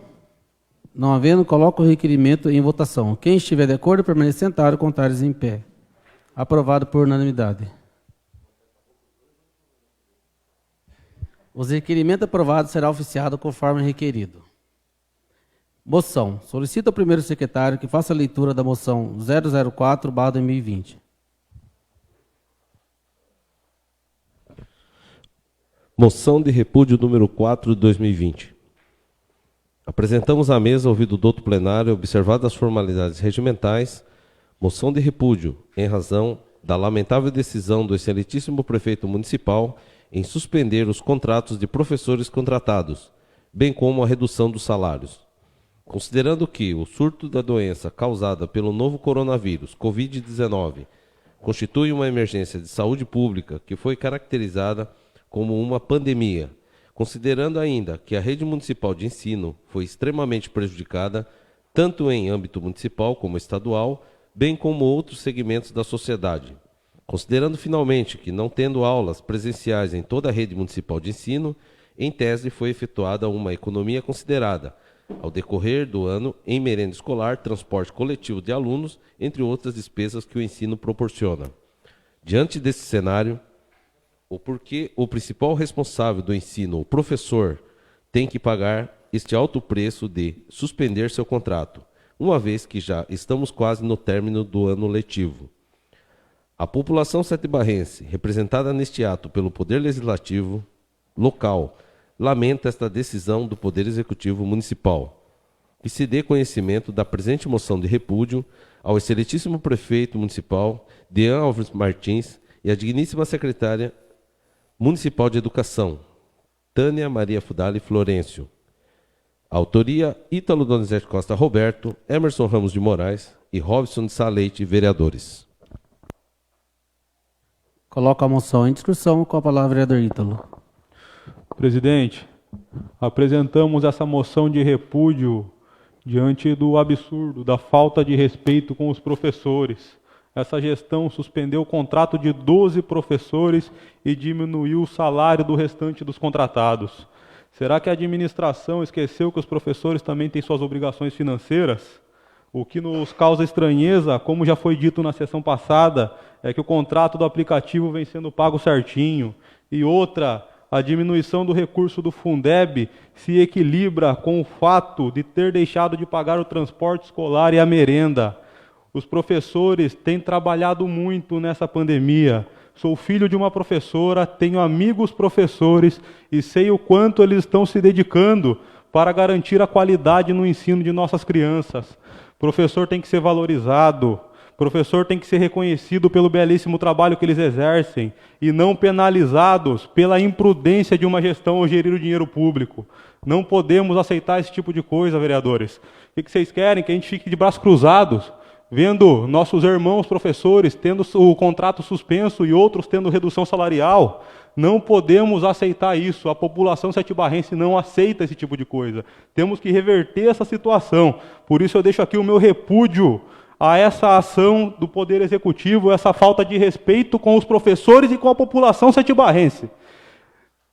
Não havendo, coloco o requerimento em votação. Quem estiver de acordo, permaneça sentado, contares em pé. Aprovado por unanimidade. Os requerimentos aprovados será oficiado conforme requerido. Moção. Solicito ao primeiro secretário que faça a leitura da moção 004/2020. Moção de repúdio número 4 de 2020. Apresentamos à mesa, ouvido o douto plenário, observadas as formalidades regimentais, moção de repúdio em razão da lamentável decisão do excelentíssimo prefeito municipal em suspender os contratos de professores contratados, bem como a redução dos salários. Considerando que o surto da doença causada pelo novo coronavírus, Covid-19, constitui uma emergência de saúde pública que foi caracterizada como uma pandemia, considerando ainda que a rede municipal de ensino foi extremamente prejudicada, tanto em âmbito municipal como estadual, bem como outros segmentos da sociedade. Considerando finalmente que, não tendo aulas presenciais em toda a rede municipal de ensino, em tese foi efetuada uma economia considerada, ao decorrer do ano, em merenda escolar, transporte coletivo de alunos, entre outras despesas que o ensino proporciona. Diante desse cenário, o porquê o principal responsável do ensino, o professor, tem que pagar este alto preço de suspender seu contrato, uma vez que já estamos quase no término do ano letivo. A população setebarrense, representada neste ato pelo Poder Legislativo local, lamenta esta decisão do Poder Executivo Municipal, que se dê conhecimento da presente moção de repúdio ao excelentíssimo prefeito municipal, Dean Alves Martins, e à digníssima secretária municipal de Educação, Tânia Maria Fudali Florencio. Autoria: Ítalo Donizete Costa Roberto, Emerson Ramos de Moraes e Robson de Sá Leite, vereadores. Coloco a moção em discussão. Com a palavra, vereador Ítalo. Presidente, apresentamos essa moção de repúdio diante do absurdo, da falta de respeito com os professores. Essa gestão suspendeu o contrato de 12 professores e diminuiu o salário do restante dos contratados. Será que a administração esqueceu que os professores também têm suas obrigações financeiras? O que nos causa estranheza, como já foi dito na sessão passada, é que o contrato do aplicativo vem sendo pago certinho. E outra, a diminuição do recurso do Fundeb se equilibra com o fato de ter deixado de pagar o transporte escolar e a merenda. Os professores têm trabalhado muito nessa pandemia. Sou filho de uma professora, tenho amigos professores e sei o quanto eles estão se dedicando para garantir a qualidade no ensino de nossas crianças. Professor tem que ser valorizado, professor tem que ser reconhecido pelo belíssimo trabalho que eles exercem e não penalizados pela imprudência de uma gestão ao gerir o dinheiro público. Não podemos aceitar esse tipo de coisa, vereadores. O que vocês querem? Que a gente fique de braços cruzados, vendo nossos irmãos professores tendo o contrato suspenso e outros tendo redução salarial? Não podemos aceitar isso. A população setibarrense não aceita esse tipo de coisa. Temos que reverter essa situação. Por isso eu deixo aqui o meu repúdio a essa ação do Poder Executivo, essa falta de respeito com os professores e com a população setibarrense.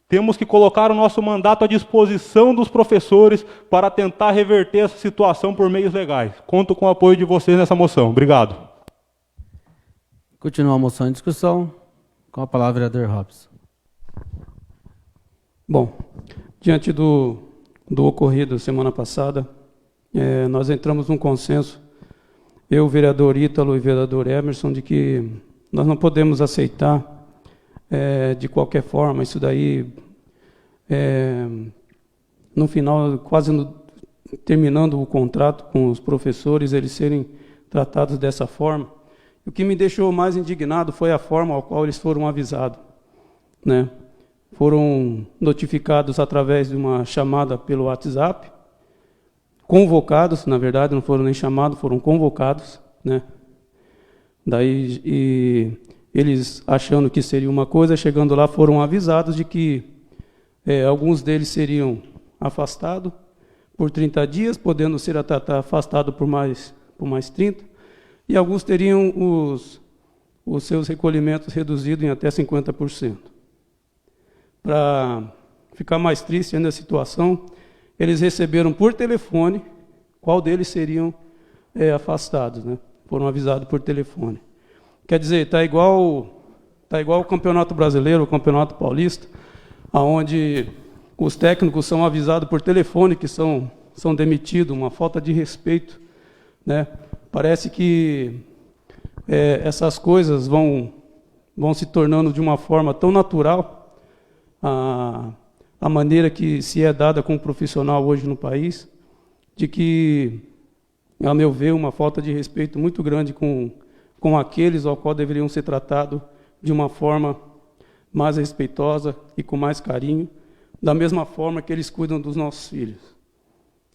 Temos que colocar o nosso mandato à disposição dos professores para tentar reverter essa situação por meios legais. Conto com o apoio de vocês nessa moção. Obrigado. Continua a moção em discussão. Com a palavra, vereador Robson. Bom, diante do ocorrido semana passada, nós entramos num consenso, eu, o vereador Ítalo e o vereador Emerson, de que nós não podemos aceitar de qualquer forma, isso daí, no final, terminando o contrato com os professores, eles serem tratados dessa forma. O que me deixou mais indignado foi a forma ao qual eles foram avisados, né? Foram notificados através de uma chamada pelo WhatsApp, convocados, na verdade, não foram nem chamados, foram convocados, né? Daí, e eles achando que seria uma coisa, chegando lá foram avisados de que alguns deles seriam afastados por 30 dias, podendo ser afastados por mais 30, e alguns teriam os seus recolhimentos reduzidos em até 50%. Para ficar mais triste ainda a situação, eles receberam por telefone qual deles seriam afastados, né? Foram avisados por telefone. Quer dizer, está igual o Campeonato Brasileiro, o Campeonato Paulista, onde os técnicos são avisados por telefone que são demitidos, uma falta de respeito, né? Parece que essas coisas vão se tornando de uma forma tão natural a maneira que se é dada com o profissional hoje no país, de que, a meu ver, uma falta de respeito muito grande com aqueles ao qual deveriam ser tratados de uma forma mais respeitosa e com mais carinho, da mesma forma que eles cuidam dos nossos filhos.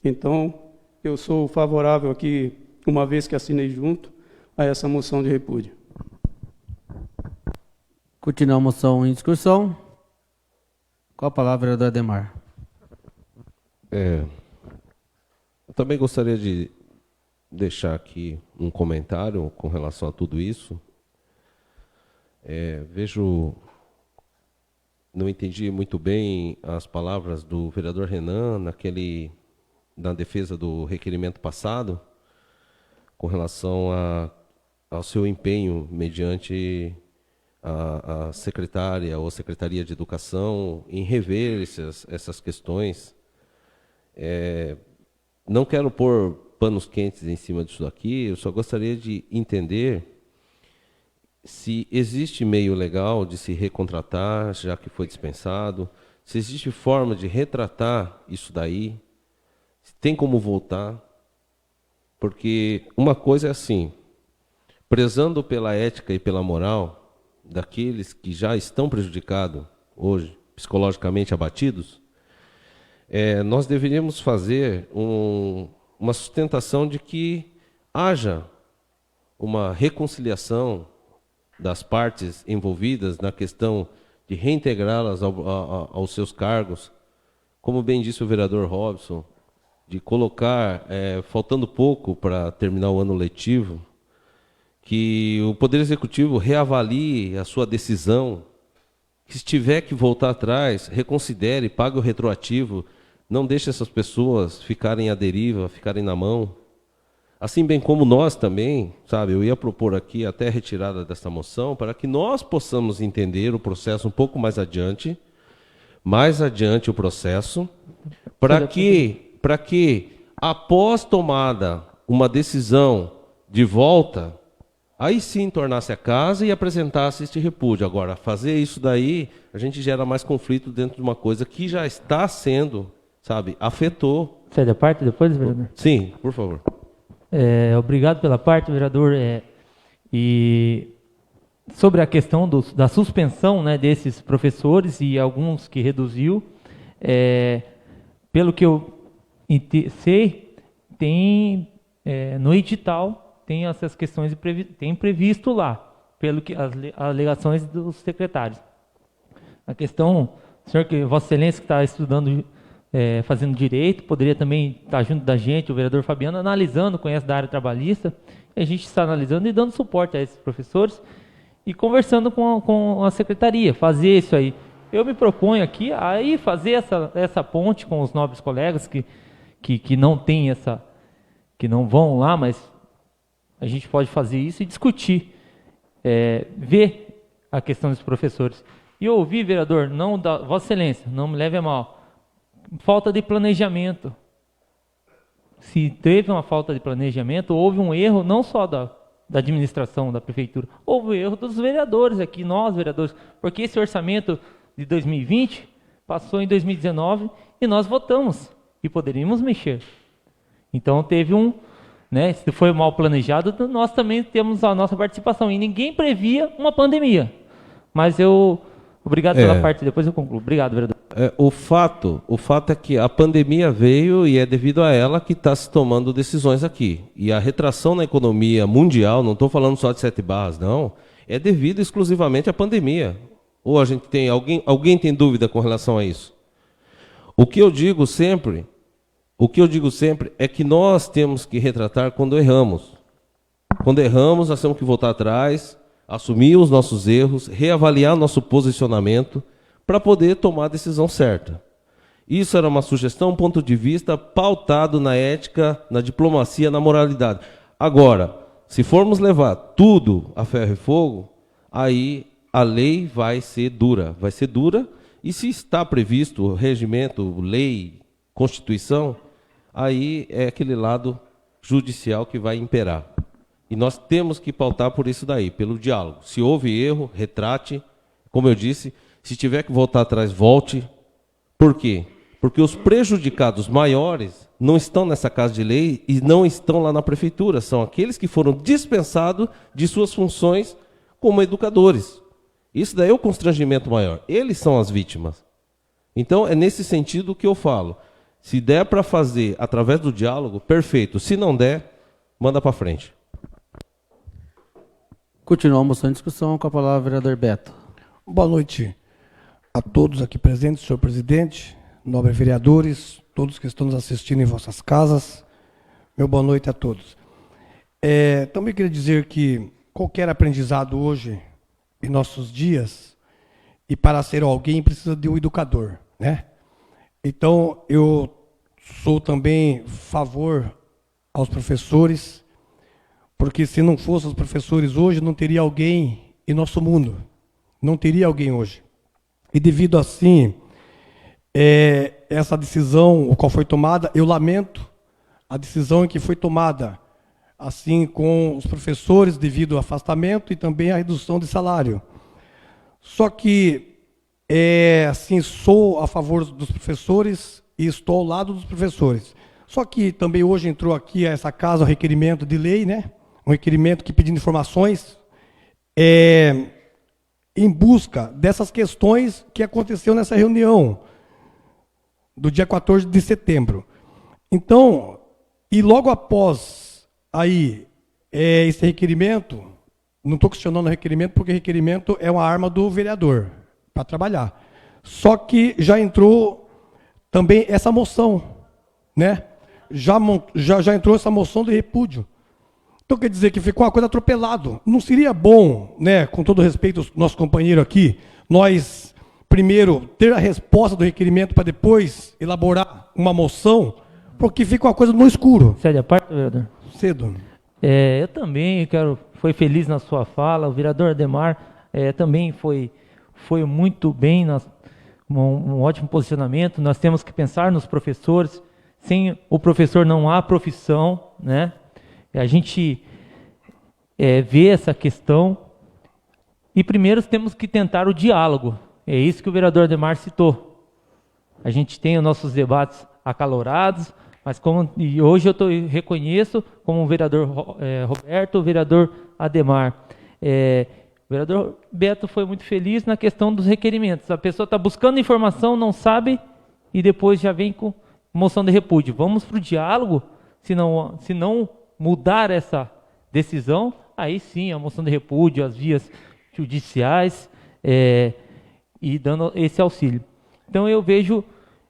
Então, eu sou favorável aqui, uma vez que assinei junto, a essa moção de repúdio. Continua a moção em discussão. Qual a palavra, vereador Ademar? Eu também gostaria de deixar aqui um comentário com relação a tudo isso. Não entendi muito bem as palavras do vereador Renan na defesa do requerimento passado, com relação ao seu empenho mediante a secretária ou Secretaria de Educação em rever essas questões. Não quero pôr panos quentes em cima disso aqui, eu só gostaria de entender se existe meio legal de se recontratar, já que foi dispensado, se existe forma de retratar isso daí, se tem como voltar, porque uma coisa é assim, prezando pela ética e pela moral daqueles que já estão prejudicados hoje, psicologicamente abatidos, nós deveríamos fazer uma sustentação de que haja uma reconciliação das partes envolvidas na questão de reintegrá-las aos seus cargos, como bem disse o vereador Robson, de colocar, faltando pouco para terminar o ano letivo, que o Poder Executivo reavalie a sua decisão, que se tiver que voltar atrás, reconsidere, pague o retroativo, não deixe essas pessoas ficarem à deriva, ficarem na mão. Assim bem como nós também, sabe, eu ia propor aqui até a retirada desta moção, para que nós possamos entender o processo um pouco mais adiante o processo, para que após tomada uma decisão de volta, aí sim tornasse a casa e apresentasse este repúdio. Agora, fazer isso daí, a gente gera mais conflito dentro de uma coisa que já está sendo, sabe, afetou. Cede a parte depois, vereador? Sim, por favor. Obrigado pela parte, vereador. E sobre a questão da suspensão, né, desses professores e alguns que reduziu, pelo que eu sei, tem no edital, tem essas questões, tem previsto lá, pelo que as alegações dos secretários. A questão, senhor, que Vossa Excelência que está estudando, fazendo direito, poderia também estar junto da gente, o vereador Fabiano, analisando, conhece da área trabalhista, e a gente está analisando e dando suporte a esses professores e conversando com a secretaria, fazer isso aí. Eu me proponho aqui aí fazer essa ponte com os nobres colegas que não tem que não vão lá, mas a gente pode fazer isso e discutir, ver a questão dos professores. E eu ouvi, vereador, não da Vossa Excelência, não me leve a mal, falta de planejamento. Se teve uma falta de planejamento, houve um erro não só da administração, da prefeitura, houve um erro dos vereadores aqui, nós vereadores, porque esse orçamento de 2020 passou em 2019 e nós votamos e poderíamos mexer. Então teve se foi mal planejado, nós também temos a nossa participação e ninguém previa uma pandemia. Mas obrigado pela parte, depois eu concluo. Obrigado, vereador. O fato é que a pandemia veio e é devido a ela que está se tomando decisões aqui. E a retração na economia mundial, não estou falando só de 7 Barras, não, é devido exclusivamente à pandemia. Ou a gente tem, alguém tem dúvida com relação a isso? O que eu digo sempre é que nós temos que retratar quando erramos. Quando erramos, nós temos que voltar atrás, assumir os nossos erros, reavaliar nosso posicionamento para poder tomar a decisão certa. Isso era uma sugestão, um ponto de vista pautado na ética, na diplomacia, na moralidade. Agora, se formos levar tudo a ferro e fogo, aí a lei vai ser dura, e se está previsto regimento, lei, Constituição, aí é aquele lado judicial que vai imperar. E nós temos que pautar por isso daí, pelo diálogo. Se houve erro, retrate, como eu disse, Se tiver que voltar atrás, volte. Por quê? Porque os prejudicados maiores não estão nessa casa de lei e não estão lá na prefeitura. São aqueles que foram dispensados de suas funções como educadores. Isso daí é o constrangimento maior. Eles são as vítimas. Então, é nesse sentido que eu falo. Se der para fazer através do diálogo, perfeito. Se não der, manda para frente. Continuamos a discussão com a palavra o vereador Beto. Boa noite a todos aqui presentes, senhor presidente, nobres vereadores, todos que estão nos assistindo em vossas casas. Meu boa noite a todos. Também queria dizer que qualquer aprendizado hoje, em nossos dias, e para ser alguém precisa de um educador, né? Então, eu sou também a favor aos professores, porque se não fossem os professores hoje, não teria alguém em nosso mundo. Não teria alguém hoje. E devido assim, essa decisão, o qual foi tomada, eu lamento a decisão que foi tomada, assim, com os professores, devido ao afastamento e também à redução de salário. Só que, assim, sou a favor dos professores e estou ao lado dos professores. Só que também hoje entrou aqui a essa casa o requerimento de lei, né? Um requerimento que pedindo informações em busca dessas questões que aconteceu nessa reunião do dia 14 de setembro. Então, e logo após aí esse requerimento, não estou questionando o requerimento, porque requerimento é uma arma do vereador para trabalhar. Só que já entrou também essa moção, né? Já entrou essa moção de repúdio. Então quer dizer que ficou uma coisa atropelado. Não seria bom, né, com todo respeito ao nosso companheiro aqui, nós primeiro ter a resposta do requerimento para depois elaborar uma moção, porque fica uma coisa no escuro. Cede a parte, vereador? Cedo. Eu também foi feliz na sua fala. O vereador Ademar também foi muito bem, um ótimo posicionamento. Nós temos que pensar nos professores. Sem o professor não há profissão, né? A gente vê essa questão e primeiro temos que tentar o diálogo. É isso que o vereador Ademar citou. A gente tem os nossos debates acalorados, mas e hoje eu reconheço como o vereador Roberto, o vereador Ademar. O vereador Beto foi muito feliz na questão dos requerimentos. A pessoa está buscando informação, não sabe, e depois já vem com moção de repúdio. Vamos para o diálogo, se não mudar essa decisão, aí sim a moção de repúdio, as vias judiciais e dando esse auxílio. Então eu vejo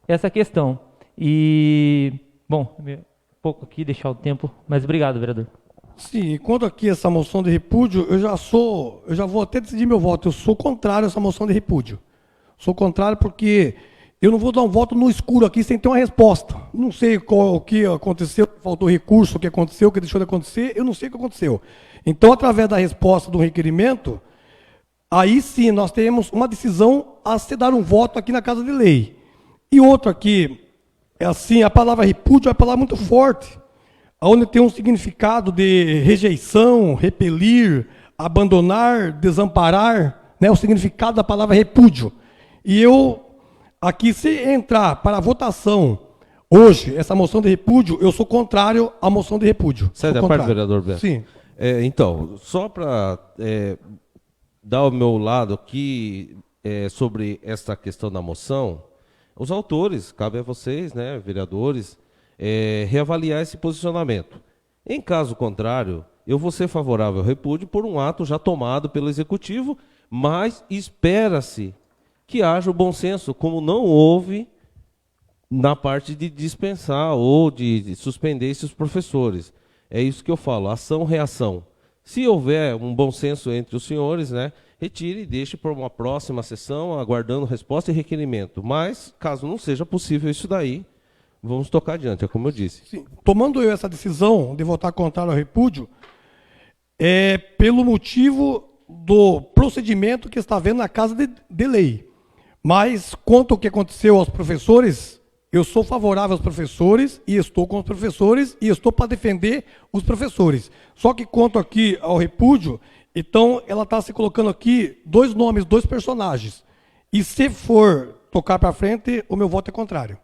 essa questão. E, bom, um pouco aqui, deixar o tempo, mas obrigado, vereador. Sim, quanto aqui essa moção de repúdio, eu já vou até decidir meu voto. Eu sou contrário a essa moção de repúdio. Sou contrário porque eu não vou dar um voto no escuro aqui sem ter uma resposta. Não sei o que aconteceu, faltou recurso, o que aconteceu, o que deixou de acontecer, eu não sei o que aconteceu. Então, através da resposta do requerimento, aí sim nós temos uma decisão a se dar um voto aqui na Casa de Lei. E outro aqui, assim, a palavra repúdio é uma palavra muito forte, onde tem um significado de rejeição, repelir, abandonar, desamparar, né, o significado da palavra repúdio. E eu aqui, se entrar para a votação hoje, essa moção de repúdio, eu sou contrário à moção de repúdio. Cede a parte, vereador Beto? Sim. Então, só para dar o meu lado aqui sobre essa questão da moção, os autores, cabe a vocês, né, vereadores, reavaliar esse posicionamento. Em caso contrário, eu vou ser favorável ao repúdio por um ato já tomado pelo Executivo, mas espera-se que haja o bom senso, como não houve na parte de dispensar ou de suspender esses professores. É isso que eu falo, ação-reação. Se houver um bom senso entre os senhores, né, retire e deixe para uma próxima sessão, aguardando resposta e requerimento. Mas, caso não seja possível isso daí, vamos tocar adiante, é como eu disse. Sim. Tomando eu essa decisão de votar contrário ao repúdio, pelo motivo do procedimento que está havendo na Casa de Lei. Mas, quanto ao que aconteceu aos professores, eu sou favorável aos professores e estou com os professores e estou para defender os professores. Só que, quanto aqui ao repúdio, então ela está se colocando aqui dois nomes, dois personagens. E se for tocar para frente, o meu voto é contrário.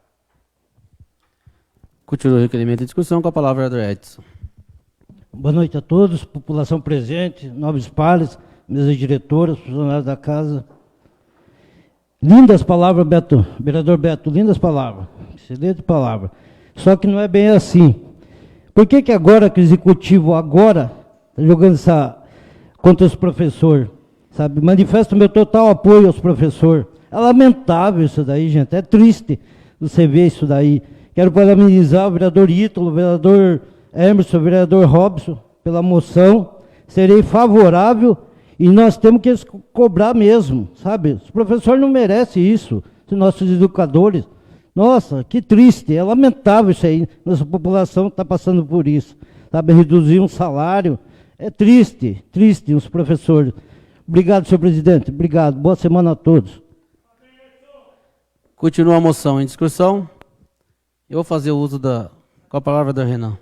Continua o requerimento de discussão com a palavra o vereador Edson. Boa noite a todos, população presente, nobres pares, mesa diretora, funcionários da casa. Lindas palavras, Beto, vereador Beto, lindas palavras, excelente palavra. Só que não é bem assim. Por que agora que o executivo está jogando essa contra os professores? Sabe? Manifesto meu total apoio aos professores. É lamentável isso daí, gente, é triste você ver isso daí. Quero parabenizar o vereador Ítalo, o vereador Emerson, o vereador Robson, pela moção. Serei favorável e nós temos que cobrar mesmo, sabe? Os professores não merecem isso, os nossos educadores. Nossa, que triste, é lamentável isso aí. Nossa população está passando por isso, sabe? Reduzir um salário, é triste, triste os professores. Obrigado, senhor presidente, obrigado. Boa semana a todos. Continua a moção em discussão. Eu vou fazer o uso com a palavra do Renan.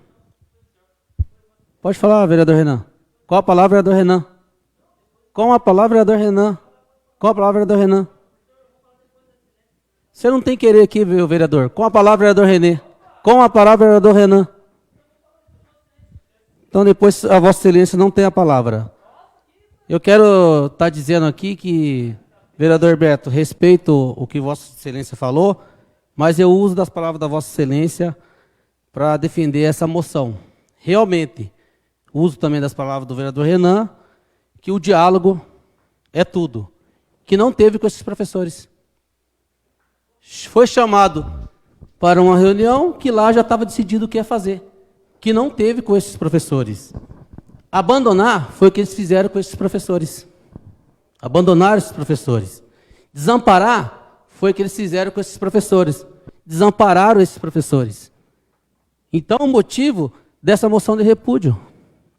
Pode falar, vereador Renan. Com a palavra, vereador Renan. Com a palavra, vereador Renan. Com a palavra, vereador Renan. Você não tem querer aqui, vereador. Com a palavra, vereador Renê. Com a palavra, vereador Renan. Então, depois, a Vossa Excelência não tem a palavra. Eu quero estar dizendo aqui que, vereador Beto, respeito o que Vossa Excelência falou, mas eu uso das palavras da Vossa Excelência para defender essa moção. Realmente, uso também das palavras do vereador Renan, que o diálogo é tudo, que não teve com esses professores. Foi chamado para uma reunião que lá já estava decidido o que ia fazer, que não teve com esses professores. Abandonar foi o que eles fizeram com esses professores. Abandonaram esses professores. Desamparar foi o que eles fizeram com esses professores. Desampararam esses professores. Então, o motivo dessa moção de repúdio,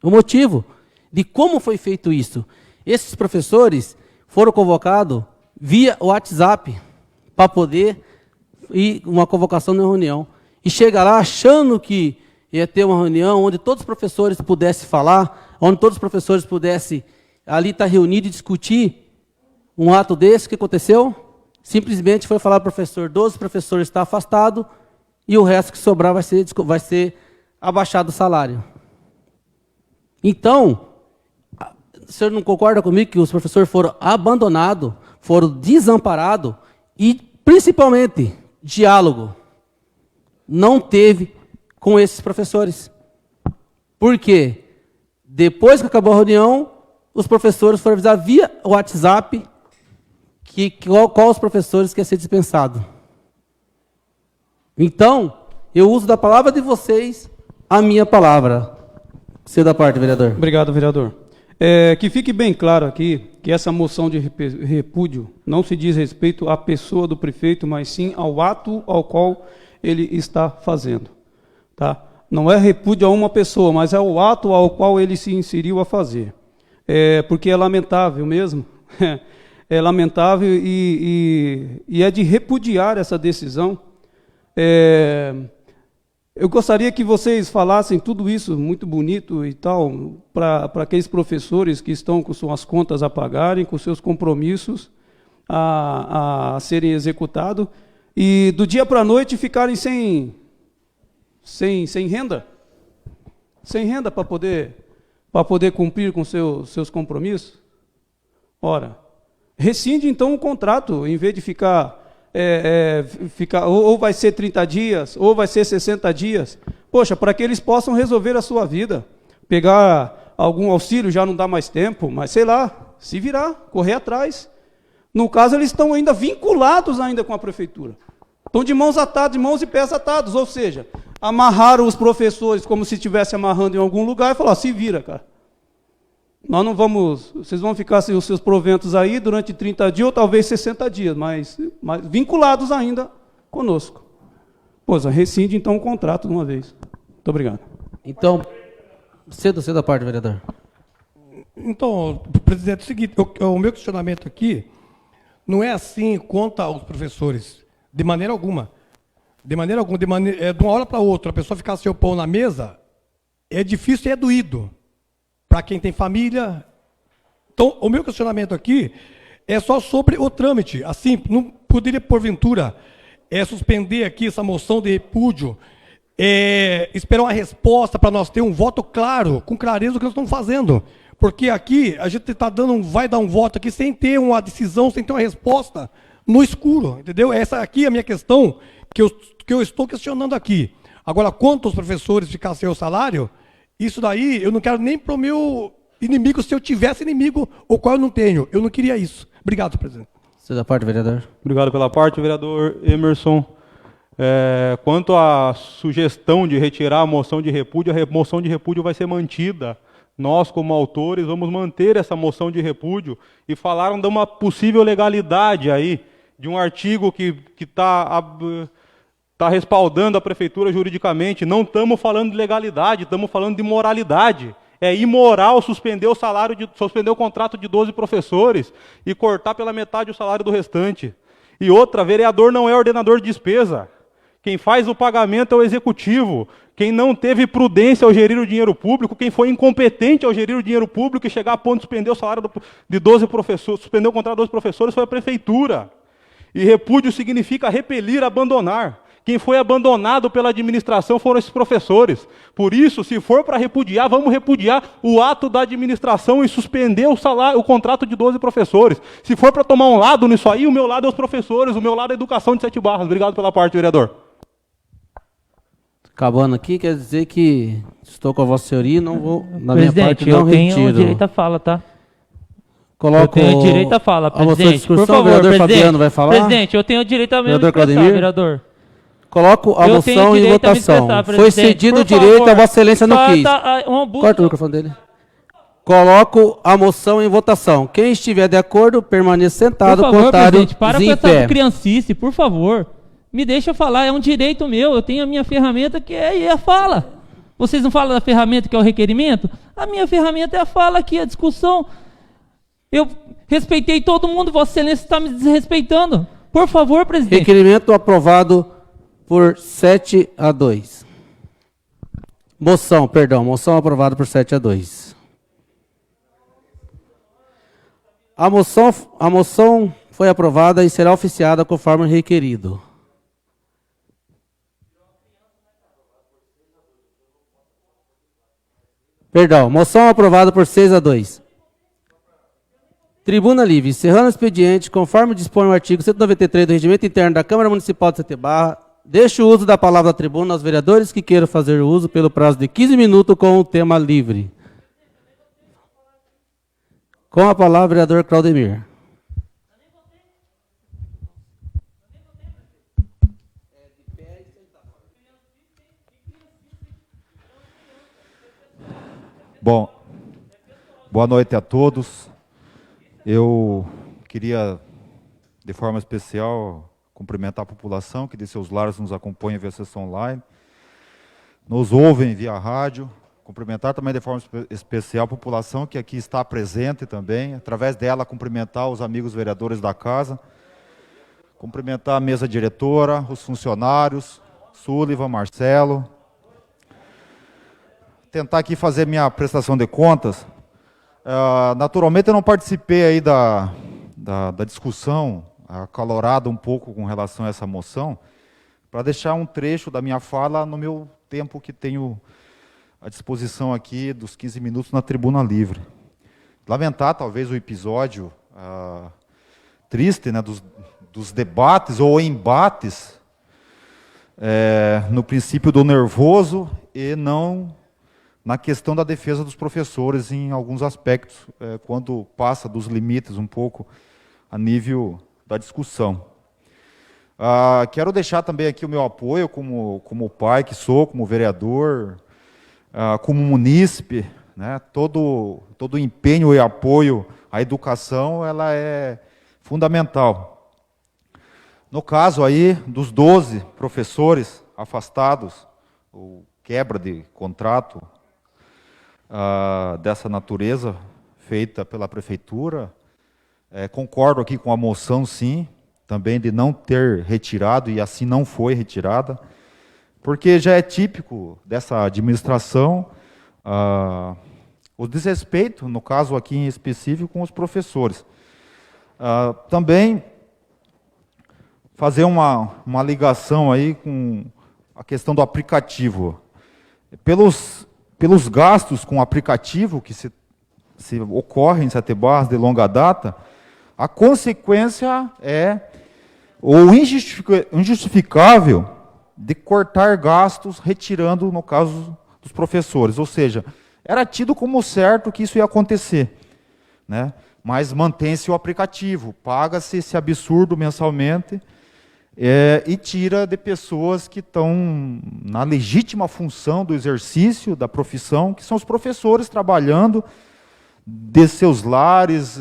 o motivo de como foi feito isso, esses professores foram convocados via WhatsApp para poder ir uma convocação na reunião. E chega lá achando que ia ter uma reunião onde todos os professores pudessem falar, onde todos os professores pudessem ali estar reunidos e discutir um ato desse. O que aconteceu? Simplesmente foi falar para o professor, 12 professores estão afastados e o resto que sobrar vai ser abaixado o salário. Então, o senhor não concorda comigo que os professores foram abandonados, foram desamparados e, principalmente, diálogo não teve com esses professores? Por quê? Depois que acabou a reunião, os professores foram avisar via WhatsApp qual os professores quer ser dispensado. Então, eu uso da palavra de vocês a minha palavra. Cedo da parte, vereador. Obrigado, vereador. Que fique bem claro aqui que essa moção de repúdio não se diz respeito à pessoa do prefeito, mas sim ao ato ao qual ele está fazendo. Tá? Não é repúdio a uma pessoa, mas é o ato ao qual ele se inseriu a fazer. Porque é lamentável mesmo, é lamentável e é de repudiar essa decisão. Eu gostaria que vocês falassem tudo isso muito bonito e tal, para aqueles professores que estão com suas contas a pagarem, com seus compromissos a serem executados, e do dia para a noite ficarem sem renda. Sem renda para poder cumprir com seus compromissos. Ora, rescinde então o contrato, em vez de ficar ou vai ser 30 dias, ou vai ser 60 dias. Poxa, para que eles possam resolver a sua vida. Pegar algum auxílio, já não dá mais tempo, mas sei lá, se virar, correr atrás. No caso, eles estão ainda vinculados ainda com a prefeitura. Estão de mãos atadas, de mãos e pés atados, ou seja, amarraram os professores como se estivesse amarrando em algum lugar e falaram, se vira, cara. Nós não vamos, vocês vão ficar sem os seus proventos aí durante 30 dias ou talvez 60 dias, mas vinculados ainda conosco. Pois, rescinde então o contrato de uma vez. Muito obrigado. Então, cedo a parte, vereador. Então, presidente, é o seguinte, o meu questionamento aqui não é assim contra os professores, de maneira alguma. De uma hora para outra, a pessoa ficar sem o pão na mesa, é difícil e é doído. Para quem tem família. Então, o meu questionamento aqui é só sobre o trâmite. Assim, não poderia, porventura, suspender aqui essa moção de repúdio, esperar uma resposta para nós ter um voto claro, com clareza do que nós estamos fazendo. Porque aqui a gente vai dar um voto aqui sem ter uma decisão, sem ter uma resposta no escuro, entendeu? Essa aqui é a minha questão que eu estou questionando aqui. Agora, quanto aos professores ficar sem o salário, isso daí eu não quero nem para o meu inimigo, se eu tivesse inimigo, o qual eu não tenho. Eu não queria isso. Obrigado, presidente. Você da parte, vereador. Obrigado pela parte, vereador Emerson. Quanto à sugestão de retirar a moção de repúdio vai ser mantida. Nós, como autores, vamos manter essa moção de repúdio e falaram de uma possível legalidade aí, de um artigo que está respaldando a prefeitura juridicamente. Não estamos falando de legalidade, estamos falando de moralidade. É imoral suspender o contrato de 12 professores e cortar pela metade o salário do restante. E outra, vereador não é ordenador de despesa. Quem faz o pagamento é o executivo. Quem não teve prudência ao gerir o dinheiro público, quem foi incompetente ao gerir o dinheiro público e chegar a ponto de suspender o salário de 12 professores, suspender o contrato de 12 professores, foi a prefeitura. E repúdio significa repelir, abandonar. Quem foi abandonado pela administração foram esses professores. Por isso, se for para repudiar, vamos repudiar o ato da administração e suspender o contrato de 12 professores. Se for para tomar um lado nisso aí, o meu lado é os professores, o meu lado é a educação de 7 Barras. Obrigado pela parte, vereador. Acabando aqui, quer dizer que estou com a vossa senhoria e não vou, na presidente, minha parte, não retiro. Eu tenho direito à fala, tá? Coloco eu tenho direito à fala, presidente. Por favor, o vereador Fabiano vai falar? Presidente, eu tenho direito a me expressar, vereador. Coloco a moção em votação. Foi cedido o direito, a vossa excelência não quis. Corta o microfone dele. Coloco a moção em votação. Quem estiver de acordo, permaneça sentado. Por favor, presidente, para com essa criancice, por favor. Me deixa falar, é um direito meu. Eu tenho a minha ferramenta que é a fala. Vocês não falam da ferramenta que é o requerimento? A minha ferramenta é a fala aqui, a discussão. Eu respeitei todo mundo, vossa excelência está me desrespeitando. Por favor, presidente. Requerimento aprovado por 7-2. Moção aprovada por 7-2. A moção foi aprovada e será oficiada conforme requerido. Moção aprovada por 6-2. Tribuna livre. Encerrando o expediente, conforme dispõe o artigo 193 do Regimento Interno da Câmara Municipal de 7 Barras, deixo o uso da palavra à tribuna aos vereadores que queiram fazer o uso pelo prazo de 15 minutos com o tema livre. Com a palavra, vereador Claudemir. Bom, boa noite a todos. Eu queria, de forma especial, cumprimentar a população que de seus lares nos acompanha via sessão online, nos ouvem via rádio. Cumprimentar também de forma especial a população que aqui está presente também, através dela cumprimentar os amigos vereadores da casa, cumprimentar a mesa diretora, os funcionários, Sullivan, Marcelo. Tentar aqui fazer minha prestação de contas. Naturalmente eu não participei aí da discussão acalorada um pouco com relação a essa moção, para deixar um trecho da minha fala no meu tempo que tenho à disposição aqui dos 15 minutos na tribuna livre. Lamentar talvez o episódio triste, né, dos debates ou embates no princípio do nervoso e não na questão da defesa dos professores em alguns aspectos, quando passa dos limites um pouco a nível da discussão. Quero deixar também aqui o meu apoio como pai que sou, como vereador, como munícipe, né? Todo empenho e apoio à educação ela é fundamental. No caso aí dos 12 professores afastados, ou quebra de contrato dessa natureza feita pela prefeitura, concordo aqui com a moção, sim, também de não ter retirado, e assim não foi retirada, porque já é típico dessa administração o desrespeito, no caso aqui em específico, com os professores. Também fazer uma ligação aí com a questão do aplicativo. Pelos gastos com o aplicativo que se ocorrem em Sete Barras de longa data, a consequência é o injustificável de cortar gastos, retirando, no caso dos professores. Ou seja, era tido como certo que isso ia acontecer, né? Mas mantém-se o aplicativo, paga-se esse absurdo mensalmente e tira de pessoas que estão na legítima função do exercício da profissão, que são os professores trabalhando de seus lares,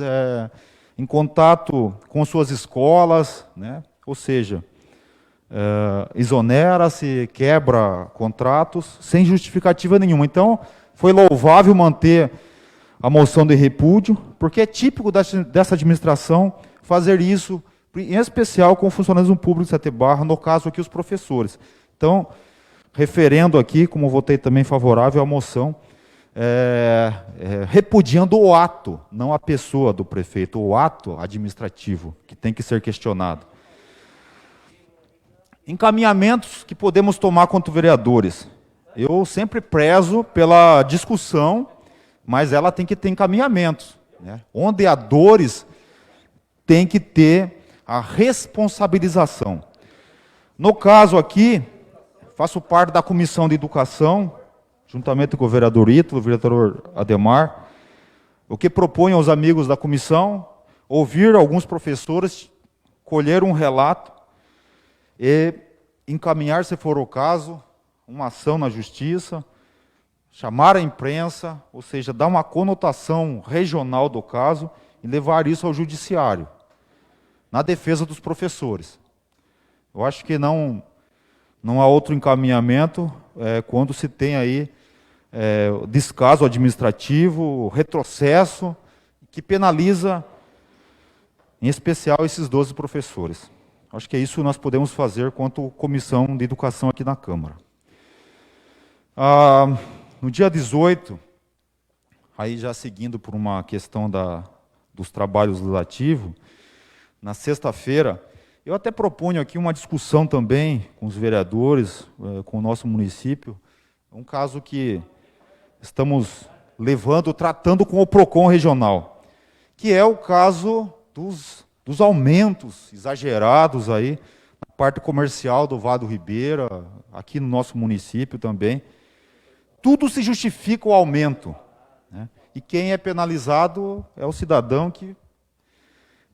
em contato com suas escolas, né? Ou seja, exonera-se, quebra contratos, sem justificativa nenhuma. Então, foi louvável manter a moção de repúdio, porque é típico dessa administração fazer isso, em especial com o funcionalismo público de Sete Barras, no caso aqui os professores. Então, referendo aqui, como votei também favorável à moção, repudiando o ato, não a pessoa do prefeito, o ato administrativo, que tem que ser questionado. Encaminhamentos que podemos tomar quanto vereadores. Eu sempre prezo pela discussão, mas ela tem que ter encaminhamentos, né? Onde há dores, tem que ter a responsabilização. No caso aqui, faço parte da Comissão de Educação, juntamente com o vereador Ítalo, o vereador Ademar. O que proponho aos amigos da comissão, ouvir alguns professores, colher um relato e encaminhar, se for o caso, uma ação na justiça, chamar a imprensa, ou seja, dar uma conotação regional do caso e levar isso ao judiciário, na defesa dos professores. Eu acho que não há outro encaminhamento quando se tem aí descaso administrativo, retrocesso, que penaliza, em especial, esses 12 professores. Acho que é isso que nós podemos fazer quanto Comissão de Educação aqui na Câmara. No dia 18, aí já seguindo por uma questão dos trabalhos legislativos, na sexta-feira, eu até proponho aqui uma discussão também com os vereadores, com o nosso município, um caso que estamos tratando com o PROCON regional, que é o caso dos aumentos exagerados aí, na parte comercial do Vale do Ribeira, aqui no nosso município também. Tudo se justifica o aumento, né? E quem é penalizado é o cidadão que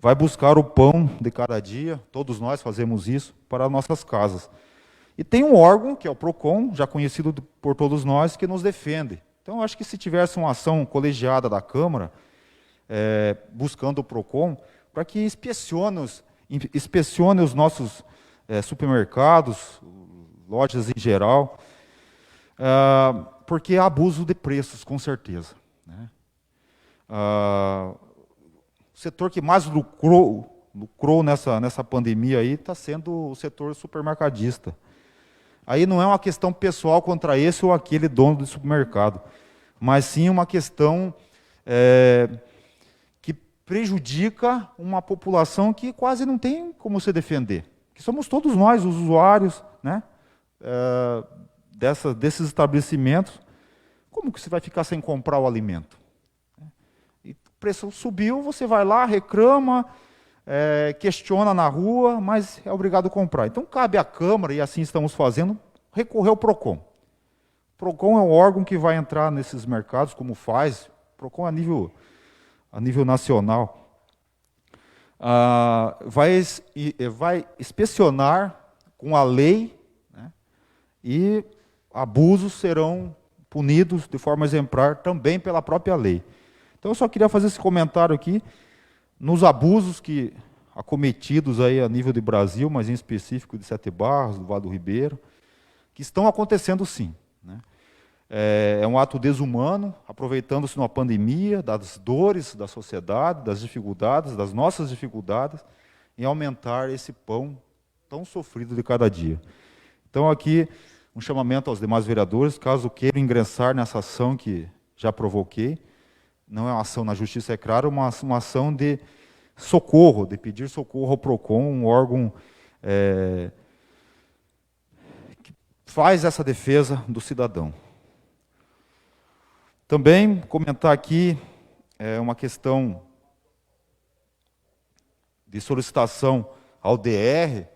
vai buscar o pão de cada dia, todos nós fazemos isso, para nossas casas. E tem um órgão, que é o PROCON, já conhecido por todos nós, que nos defende. Então, eu acho que se tivesse uma ação colegiada da Câmara, buscando o PROCON, para que inspecione os nossos supermercados, lojas em geral, porque há abuso de preços, com certeza, né? O setor que mais lucrou nessa pandemia aí está sendo o setor supermercadista. Aí não é uma questão pessoal contra esse ou aquele dono do supermercado, mas sim uma questão que prejudica uma população que quase não tem como se defender, que somos todos nós, os usuários, né, desses estabelecimentos. Como que você vai ficar sem comprar o alimento? E o preço subiu, você vai lá, reclama, questiona na rua, mas é obrigado a comprar. Então, cabe à Câmara, e assim estamos fazendo, recorrer ao PROCON. O PROCON é um órgão que vai entrar nesses mercados, como faz, o PROCON a nível nacional. Vai inspecionar com a lei, né, e abusos serão punidos de forma exemplar também pela própria lei. Então, eu só queria fazer esse comentário aqui, nos abusos acometidos aí a nível de Brasil, mas em específico de Sete Barras, do Vale do Ribeira, que estão acontecendo sim, né? É um ato desumano, aproveitando-se de uma pandemia, das dores da sociedade, das dificuldades, das nossas dificuldades, em aumentar esse pão tão sofrido de cada dia. Então, aqui, um chamamento aos demais vereadores, caso queiram ingressar nessa ação que já provoquei, não é uma ação na justiça, é claro, uma ação de socorro, de pedir socorro ao PROCON, um órgão que faz essa defesa do cidadão. Também comentar aqui uma questão de solicitação ao DR,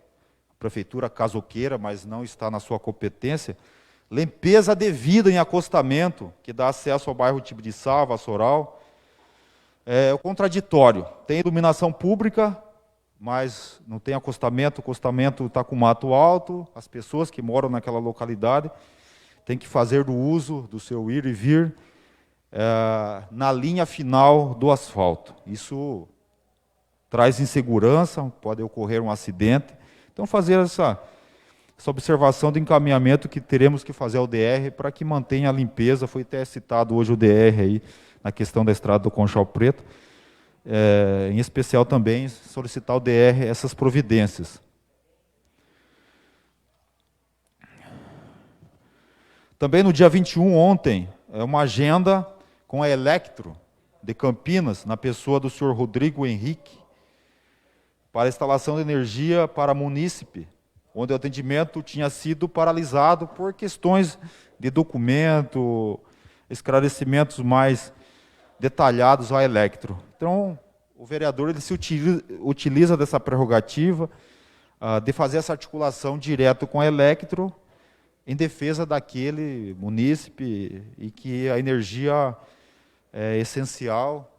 a prefeitura caso queira, mas não está na sua competência, limpeza devida em acostamento, que dá acesso ao bairro Tibiriçá, Vassoural. É o contraditório, tem iluminação pública, mas não tem acostamento, o acostamento está com mato alto, as pessoas que moram naquela localidade têm que fazer do uso do seu ir e vir na linha final do asfalto. Isso traz insegurança, pode ocorrer um acidente. Então, fazer essa observação de encaminhamento que teremos que fazer ao DR para que mantenha a limpeza. Foi até citado hoje o DR aí, na questão da estrada do Conchal Preto. Em especial também solicitar ao DR essas providências. Também no dia 21, ontem, uma agenda com a Electro de Campinas, na pessoa do senhor Rodrigo Henrique, para a instalação de energia para munícipe, onde o atendimento tinha sido paralisado por questões de documento, esclarecimentos mais detalhados à Electro. Então, o vereador ele se utiliza dessa prerrogativa de fazer essa articulação direto com a Electro em defesa daquele munícipe e que a energia é essencial,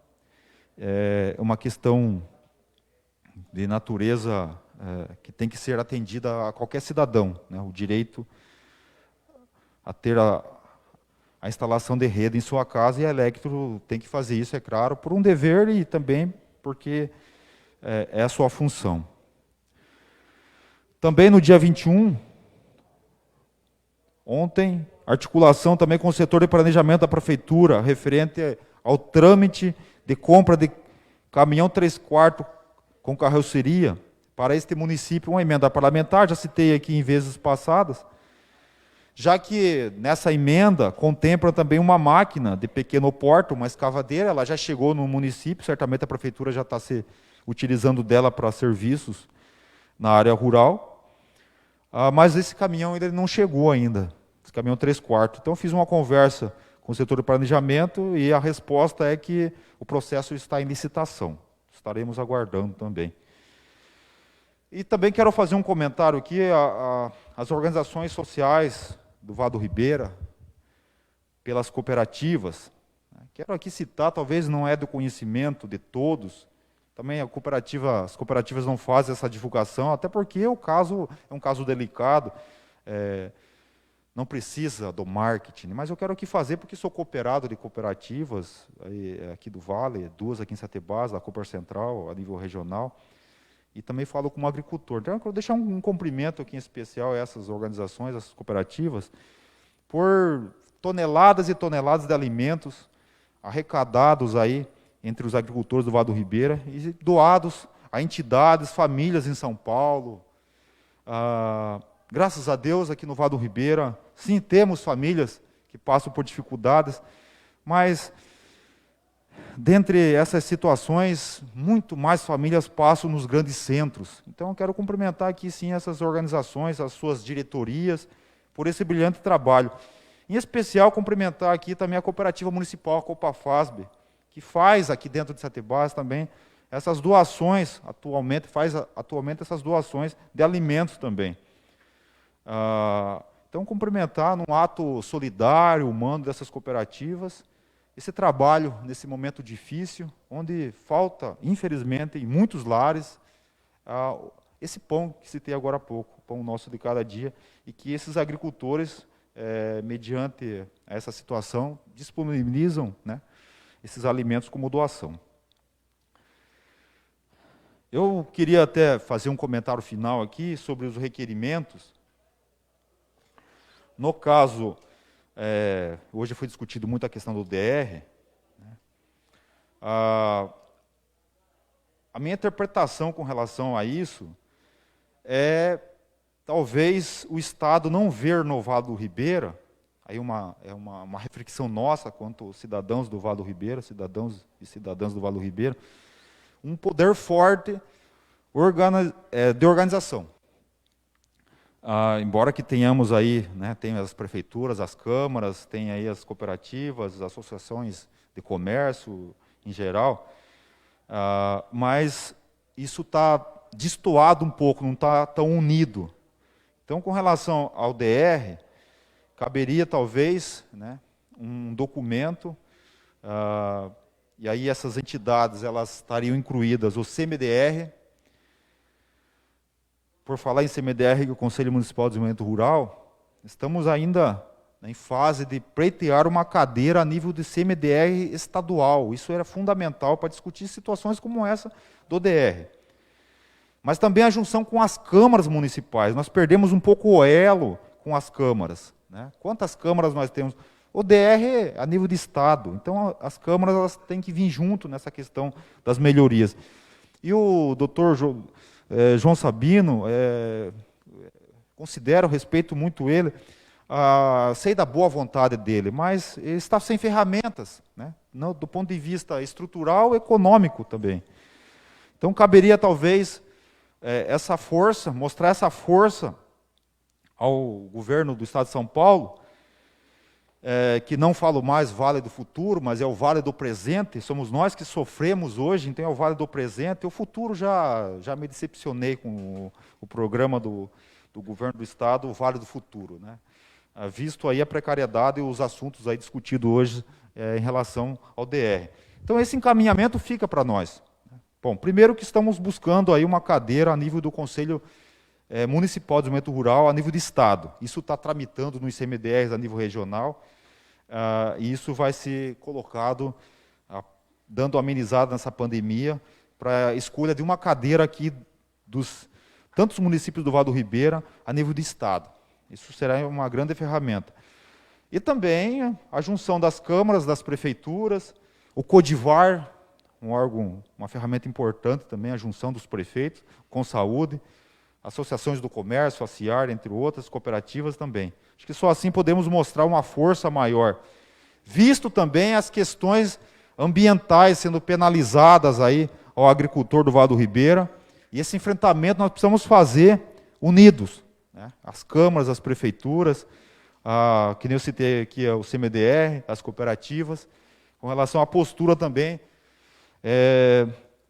é uma questão de natureza que tem que ser atendida a qualquer cidadão, né? O direito a ter a instalação de rede em sua casa, e a Electro tem que fazer isso, é claro, por um dever e também porque é a sua função. Também no dia 21, ontem, articulação também com o setor de planejamento da prefeitura, referente ao trâmite de compra de caminhão 3/4 com carroceria para este município, uma emenda parlamentar, já citei aqui em vezes passadas, já que nessa emenda contempla também uma máquina de pequeno porte, uma escavadeira, ela já chegou no município, certamente a prefeitura já está se utilizando dela para serviços na área rural, mas esse caminhão ele não chegou ainda, esse caminhão 3/4. Então, fiz uma conversa com o setor de planejamento e a resposta é que o processo está em licitação. Estaremos aguardando também. E também quero fazer um comentário aqui, as organizações sociais do Vado Ribeira, pelas cooperativas. Quero aqui citar, talvez não é do conhecimento de todos, também as cooperativas não fazem essa divulgação, até porque o caso é um caso delicado, não precisa do marketing, mas eu quero aqui fazer porque sou cooperado de cooperativas aqui do Vale, 2 aqui em Satebás, a Cooper Central, a nível regional, e também falo como agricultor. Então, eu quero deixar um cumprimento aqui em especial a essas organizações, essas cooperativas, por toneladas e toneladas de alimentos arrecadados aí entre os agricultores do Vado Ribeira e doados a entidades, famílias em São Paulo. Graças a Deus, aqui no Vado Ribeira, sim, temos famílias que passam por dificuldades, mas dentre essas situações, muito mais famílias passam nos grandes centros. Então, eu quero cumprimentar aqui, sim, essas organizações, as suas diretorias, por esse brilhante trabalho. Em especial, cumprimentar aqui também a Cooperativa Municipal, a Copafasb, que faz aqui dentro de Satebás também essas doações, faz atualmente essas doações de alimentos também. Então, cumprimentar num ato solidário, humano dessas cooperativas, esse trabalho nesse momento difícil, onde falta, infelizmente, em muitos lares, esse pão que citei agora há pouco, o pão nosso de cada dia, e que esses agricultores, mediante essa situação, disponibilizam, né, esses alimentos como doação. Eu queria até fazer um comentário final aqui sobre os requerimentos. No caso, hoje foi discutido muito a questão do DR. Né? A minha interpretação com relação a isso é, talvez, o Estado não ver no Vado Ribeira, aí uma reflexão nossa quanto cidadãos do Vado Ribeira, cidadãos e cidadãs do Vado Ribeira, um poder forte de organização. Embora que tenhamos aí, né, tem as prefeituras, as câmaras, tem aí as cooperativas, as associações de comércio em geral, mas isso está destoado um pouco, não está tão unido. Então, com relação ao DR, caberia talvez, né, um documento, e aí essas entidades elas estariam incluídas, o CMDR. Por falar em CMDR, o Conselho Municipal de Desenvolvimento Rural, estamos ainda em fase de pleitear uma cadeira a nível de CMDR estadual. Isso era fundamental para discutir situações como essa do DR. Mas também a junção com as câmaras municipais. Nós perdemos um pouco o elo com as câmaras, né? Quantas câmaras nós temos? O DR é a nível de Estado. Então, as câmaras elas têm que vir junto nessa questão das melhorias. E o doutor João Sabino, considero, respeito muito ele, sei da boa vontade dele, mas ele está sem ferramentas, né? Do ponto de vista estrutural e econômico também. Então, caberia talvez essa força, mostrar essa força ao governo do Estado de São Paulo, que não falo mais Vale do Futuro, mas é o Vale do Presente. Somos nós que sofremos hoje, então é o Vale do Presente. O futuro já me decepcionei com o programa do governo do Estado, o Vale do Futuro, né? Visto aí a precariedade e os assuntos aí discutidos hoje em relação ao DR. Então esse encaminhamento fica para nós. Bom, primeiro que estamos buscando aí uma cadeira a nível do Conselho Municipal de Desenvolvimento Rural, a nível de Estado. Isso está tramitando no ICMDR a nível regional, e isso vai ser colocado, dando amenizada nessa pandemia, para a escolha de uma cadeira aqui dos tantos municípios do Vale do Ribeira a nível de Estado. Isso será uma grande ferramenta. E também a junção das câmaras, das prefeituras, o Codivar, um órgão, uma ferramenta importante também, a junção dos prefeitos com saúde, associações do comércio, a CIAR, entre outras, cooperativas também. Acho que só assim podemos mostrar uma força maior. Visto também as questões ambientais sendo penalizadas aí ao agricultor do Vale do Ribeira, e esse enfrentamento nós precisamos fazer unidos, né? As câmaras, as prefeituras, que nem eu citei aqui, o CMDR, as cooperativas, com relação à postura também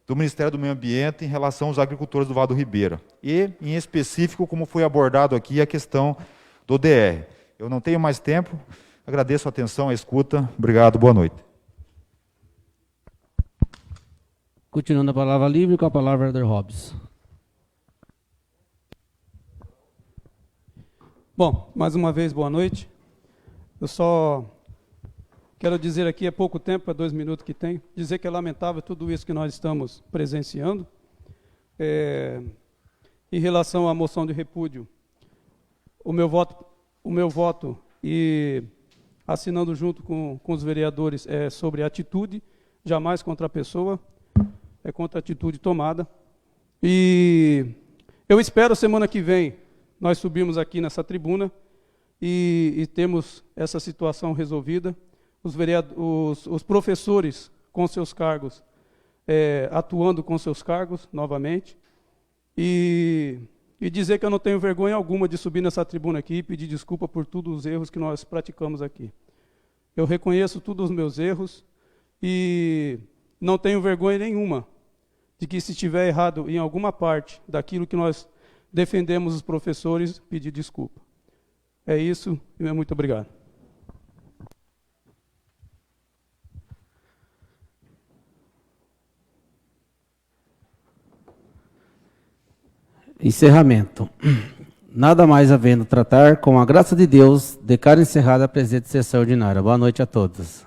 do Ministério do Meio Ambiente em relação aos agricultores do Vale do Ribeira. E, em específico, como foi abordado aqui, a questão do DR. Eu não tenho mais tempo, agradeço a atenção, a escuta. Obrigado, boa noite. Continuando a palavra livre, com a palavra o vereador Hobbes. Bom, mais uma vez, boa noite. Eu só quero dizer aqui, há pouco tempo, há 2 minutos que tem, dizer que é lamentável tudo isso que nós estamos presenciando. Em relação à moção de repúdio, o meu voto e assinando junto com os vereadores é sobre a atitude, jamais contra a pessoa, é contra a atitude tomada. E eu espero semana que vem nós subimos aqui nessa tribuna e temos essa situação resolvida. Os professores com seus cargos, atuando com seus cargos novamente, e dizer que eu não tenho vergonha alguma de subir nessa tribuna aqui e pedir desculpa por todos os erros que nós praticamos aqui. Eu reconheço todos os meus erros e não tenho vergonha nenhuma de que, se estiver errado em alguma parte daquilo que nós defendemos os professores, pedir desculpa. É isso e muito obrigado. Encerramento. Nada mais havendo tratar, com a graça de Deus, declaro encerrada a presente sessão ordinária. Boa noite a todos.